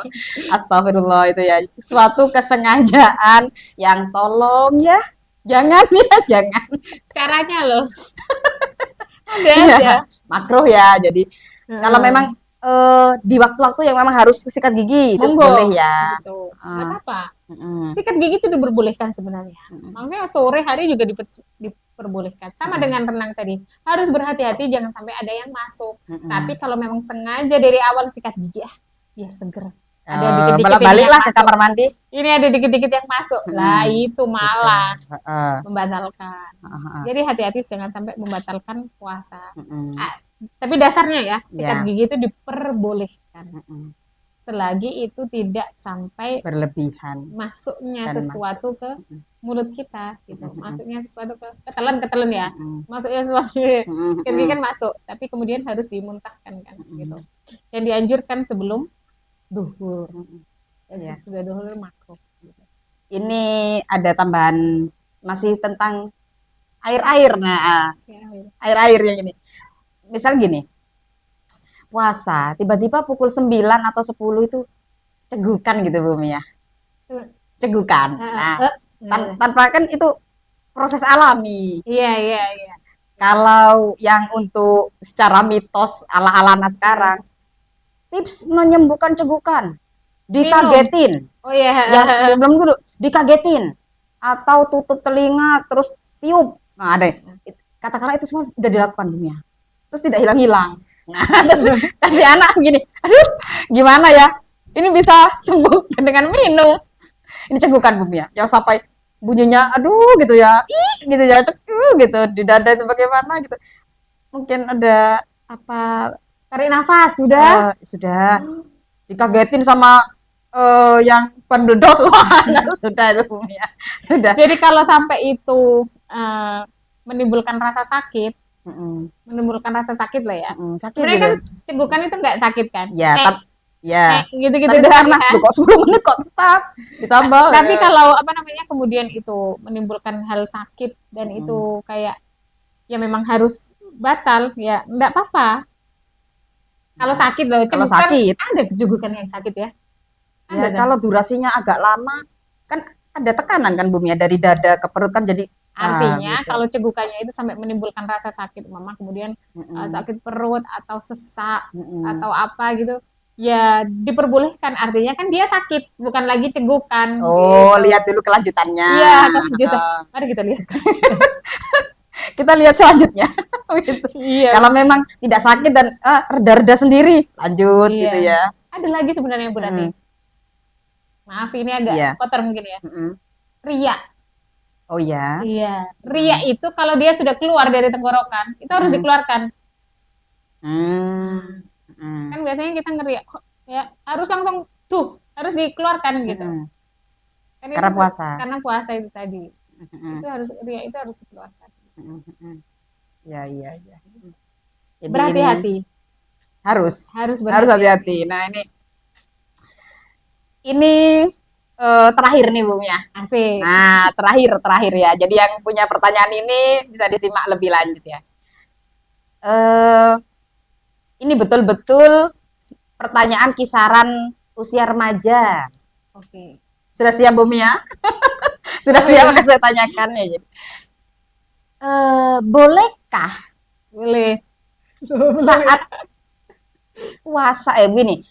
Astagfirullah itu ya. Suatu kesengajaan yang tolong ya. Jangan ya, jangan. Caranya loh. Ada Iya, aja. makruh ya. Jadi kalau memang di waktu-waktu yang memang harus sikat gigi itu monggo boleh ya. gitu. Nggak Ah, apa-apa. mm-mm, Sikat gigi itu diperbolehkan sebenarnya. mm-mm, Makanya sore hari juga diperbolehkan. Sama dengan renang tadi. Harus berhati-hati jangan sampai ada yang masuk. mm-mm. Tapi kalau memang sengaja dari awal sikat gigi, biar seger. Ada Eh, dikit-dikit ini baliklah yang ke masuk. kamar mandi. Ini ada dikit-dikit yang masuk. Lah itu malah Heeh, membatalkan. heeh, Jadi hati-hati jangan sampai membatalkan puasa. heeh, Tapi dasarnya ya, sikat Ya. gigi itu diperbolehkan. heeh. Selagi itu tidak sampai Berlebihan. masuknya Dan sesuatu ke Mm-mm. mulut kita gitu. Mm-mm. Masuknya sesuatu ke ketelan ya. Mm-mm. Masuknya sesuatu Mm-mm. sikat gigi kan masuk, tapi kemudian harus dimuntahkan kan Mm-mm. gitu. Dan dianjurkan sebelum duhur. Mm-mm. Ya, Iya. sudah duhur makruh. Gitu. Ini ada tambahan masih tentang air-air. Nah, Ya, air-air yang ini. Misal gini, puasa, tiba-tiba pukul 9 atau 10 itu cegukan gitu Bumi ya. cegukan. Nah, tanpa kan itu proses alami. Iya. Kalau yang untuk secara mitos ala-ala sekarang, tips menyembuhkan cegukan, dikagetin. Oh iya. Yang belum dulu, dikagetin. Atau tutup telinga, terus tiup. Nah, ada. Katakanlah itu semua sudah dilakukan dunia. Terus tidak hilang-hilang. Nah, terus kasih anak begini, aduh, gimana ya? Ini bisa sembuh dengan minum. Ini cegukan bumi ya, yang sampai bunyinya, aduh gitu ya, gitu ya, gitu di dada itu bagaimana gitu. Mungkin ada apa? Tarik nafas Sudah dikagetin sama yang pendodos, wah, sudah itu bumi ya, sudah. Jadi kalau sampai itu menimbulkan rasa sakit, menimbulkan rasa sakit lah ya. Sakit sebenarnya gitu. Kan cegukan itu nggak sakit kan? Ya, ya. Gitu-gitu karena kok 10 menit kok tetap ditambah. Tapi kalau apa namanya kemudian itu menimbulkan hal sakit dan itu kayak ya memang harus batal ya nggak apa-apa. Kalau sakit loh, kalau sakit ada cegukan yang sakit ya. Ya, kalau durasinya agak lama kan ada tekanan kan bumi ya dari dada ke perut kan jadi artinya gitu. Kalau cegukannya itu sampai menimbulkan rasa sakit mama kemudian sakit perut atau sesak atau apa gitu ya diperbolehkan, artinya kan dia sakit bukan lagi cegukan. Oh gitu. Lihat dulu kelanjutannya. Iya kelanjutan. Mari kita lihat. Kita lihat selanjutnya. Gitu. Iya. Kalau memang tidak sakit dan reda-reda sendiri lanjut gitu ya. Ada lagi sebenarnya Bu Rati. Maaf ini agak kotor mungkin ya. Ria. Oh ya. Iya. Ria itu kalau dia sudah keluar dari tenggorokan itu harus dikeluarkan. Kan biasanya kita ngeriak ya harus langsung harus dikeluarkan gitu. Kan karena puasa. Karena puasa itu tadi. Itu harus ria itu harus dikeluarkan. Ya. Jadi berhati-hati. Harus hati-hati. Nah ini terakhir nih Bung ya. Asik. Nah terakhir ya. Jadi yang punya pertanyaan ini bisa disimak lebih lanjut ya. Ini betul-betul pertanyaan kisaran usia remaja. Oke. Sudah siap Bumi ya? Sudah siap akan saya tanyakan ya. Jadi. Bolehkah? Boleh. Saat puasa begini.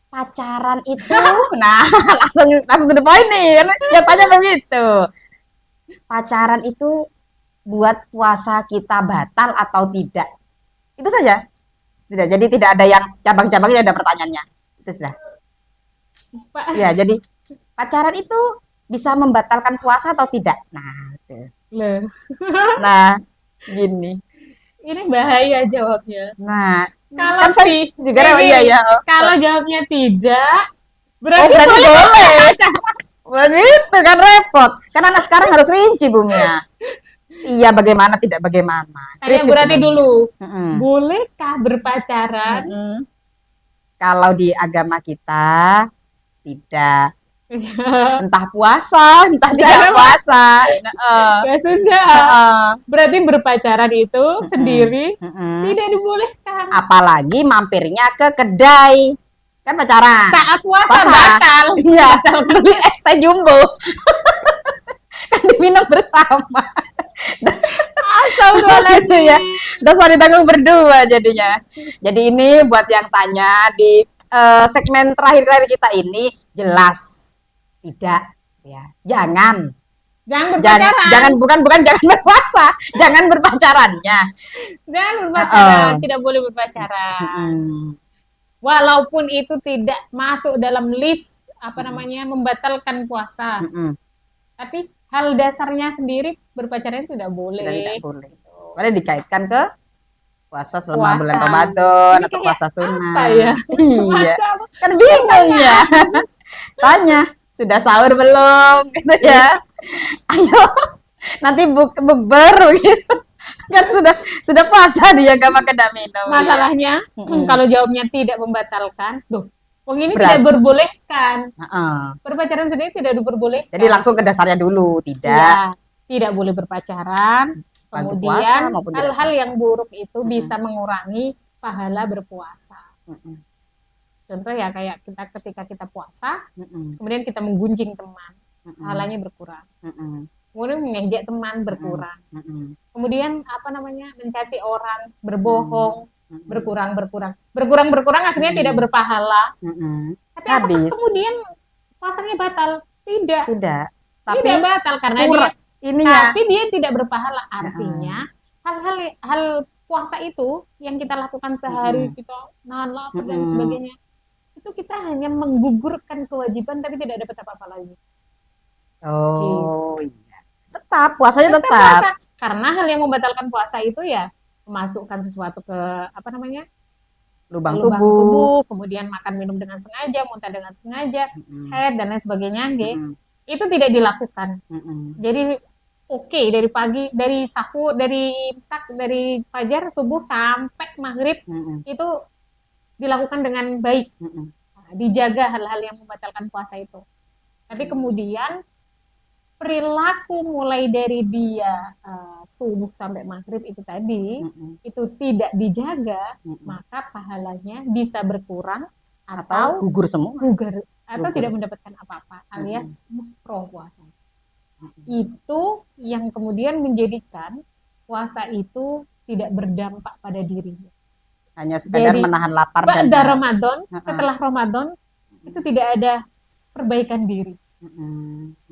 Pacaran itu, nah langsung to the point nih, ya tanya begitu. Pacaran itu buat puasa kita batal atau tidak? Itu saja. Sudah, jadi tidak ada yang cabang-cabangnya, ada pertanyaannya. Itu sudah. Ya, jadi pacaran itu bisa membatalkan puasa atau tidak? Nah, itu. Nah, gini. Ini bahaya jawabnya. Nah, kalau kan saya juga iya. Kalau jawabnya tidak, berarti boleh. Begitu kan repot. Kan anak sekarang harus rinci Bumi ya. Iya, bagaimana tidak bagaimana. Tanya berarti dulu. Bolehkah berpacaran? Kalau di agama kita tidak. Entah puasa, entah tidak puasa. Ya sudah. Berarti berpacaran itu sendiri tidak dibolehkan. Apalagi mampirnya ke kedai. Kan pacaran. Saat puasa batal. Iya, beli es teh jumbo. Kan diminum bersama. Astagfirullahaladzim ya. Dosa ditanggung berdua jadinya. Jadi ini buat yang tanya di segmen terakhir kita ini jelas tidak ya. Jangan berpacaran. Bukan jangan berpuasa, jangan berpacarannya. Jangan berpacaran, tidak boleh berpacaran. Walaupun itu tidak masuk dalam list membatalkan puasa. Tapi hal dasarnya sendiri berpacaran tidak boleh. Tidak boleh. Boleh dikaitkan ke puasa selama bulan Ramadan atau puasa sunnah. Apa ya? Iya. Kan bingung ya. Tanya, sudah sahur belum? Gitu ya. Ayo, nanti bukber gitu. Kan sudah puasa dia gak makan dan minum. Masalahnya kalau jawabnya tidak membatalkan, wong ini tidak berbolehkan. Berpacaran sendiri tidak diperbolehkan. Jadi langsung ke dasarnya dulu, tidak. Ya, tidak boleh berpacaran. Kemudian hal-hal yang buruk itu bisa mengurangi pahala berpuasa. Contoh ya kayak kita ketika kita puasa, Mm-mm. kemudian kita menggunjing teman, Mm-mm. pahalanya berkurang. Mm-mm. Kemudian mengejek teman berkurang. Mm-mm. Kemudian apa namanya mencaci orang, berbohong, Mm-mm. berkurang akhirnya tidak berpahala. Mm-mm. Tapi apakah Habis. kemudian puasanya batal? Tidak. Tidak. Tapi Tidak batal karena dia kurang ininya. tapi dia tidak berpahala. Artinya hal puasa itu yang kita lakukan sehari, kita nahan lapar dan sebagainya, itu kita hanya menggugurkan kewajiban tapi tidak dapat apa-apa lagi. Oh iya. Tetap puasanya Tetap tetap. puasa. Karena hal yang membatalkan puasa itu ya memasukkan sesuatu ke apa namanya Lubang lubang tubuh. tubuh, kemudian makan minum dengan sengaja, muntah dengan sengaja, head dan lain sebagainya, itu tidak dilakukan. Jadi oke, dari pagi, dari sahur, dari imsak, dari fajar, subuh sampai maghrib itu dilakukan dengan baik. Nah, dijaga hal-hal yang membatalkan puasa itu. Tapi kemudian perilaku mulai dari dia subuh sampai maghrib itu tadi itu tidak dijaga, maka pahalanya bisa berkurang atau gugur semua. Atau tidak mendapatkan apa-apa, alias muspro puasa. Itu yang kemudian menjadikan puasa itu tidak berdampak pada dirinya. Hanya sekadar menahan lapar dan Ramadan, setelah Ramadan itu tidak ada perbaikan diri.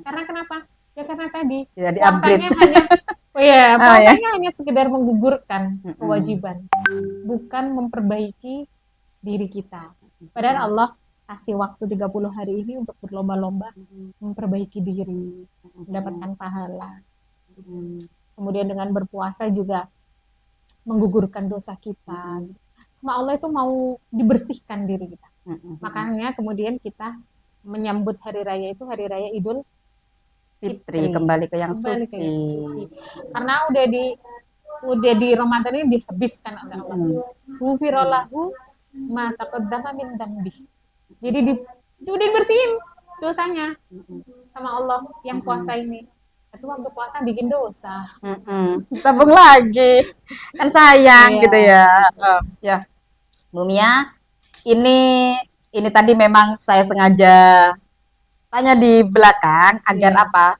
Karena kenapa? Ya karena tadi puasanya hanya hanya sekedar menggugurkan kewajiban, bukan memperbaiki diri kita. Padahal Allah kasih waktu 30 hari ini untuk berlomba-lomba memperbaiki diri, mendapatkan pahala. Kemudian dengan berpuasa juga menggugurkan dosa kita. Sama Allah itu mau dibersihkan diri kita. Makanya kemudian kita menyambut hari raya itu hari raya Idul Fitri, kembali ke yang suci. Karena udah di Ramadan ini dihabiskan oleh Allah. Ghufirallahu ma taqaddama min dzambi. Jadi udah dibersihin dosanya sama Allah yang puasa ini. Itu waktu puasa bikin dosa. Tabung lagi. Kan sayang gitu ya. Ya. Bu Mia, ini tadi memang saya sengaja tanya di belakang agar apa?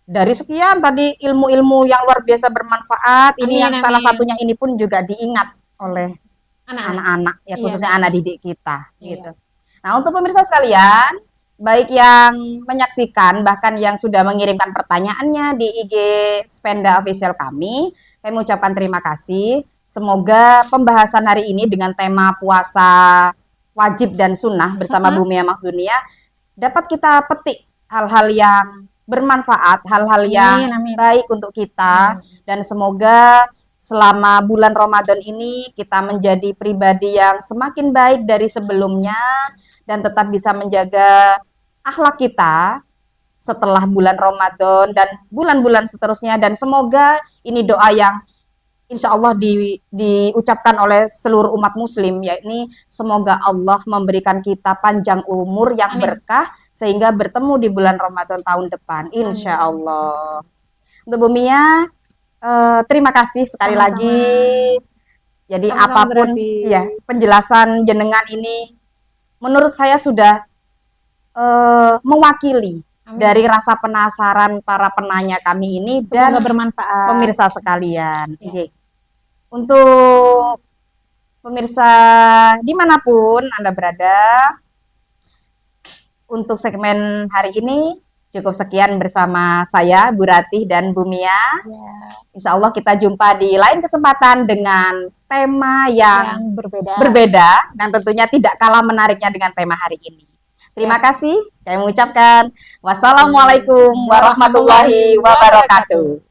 Dari sekian tadi ilmu-ilmu yang luar biasa bermanfaat, ini yang salah satunya ini pun juga diingat oleh anak-anak ya, khususnya anak didik kita gitu. Nah, untuk pemirsa sekalian, baik yang menyaksikan bahkan yang sudah mengirimkan pertanyaannya di IG Spenda Official kami mengucapkan terima kasih. Semoga pembahasan hari ini dengan tema puasa wajib dan sunnah bersama Bu Mia Makhzunia dapat kita petik hal-hal yang bermanfaat, hal-hal yang baik untuk kita, dan semoga selama bulan Ramadan ini kita menjadi pribadi yang semakin baik dari sebelumnya dan tetap bisa menjaga akhlak kita setelah bulan Ramadan dan bulan-bulan seterusnya, dan semoga ini doa yang insya Allah diucapkan oleh seluruh umat muslim, yakni semoga Allah memberikan kita panjang umur yang berkah sehingga bertemu di bulan Ramadan tahun depan, insya Allah. Untuk Bu Mia, terima kasih sekali lagi. Jadi apapun ya penjelasan jenengan ini menurut saya sudah mewakili dari rasa penasaran para penanya kami ini. Semoga dan bermanfaat pemirsa sekalian. Untuk pemirsa dimanapun Anda berada, untuk segmen hari ini cukup sekian bersama saya Bu Ratih dan Bu Mia. Insya Allah kita jumpa di lain kesempatan dengan tema yang berbeda dan tentunya tidak kalah menariknya dengan tema hari ini. Terima kasih. Saya mengucapkan wassalamualaikum warahmatullahi wabarakatuh.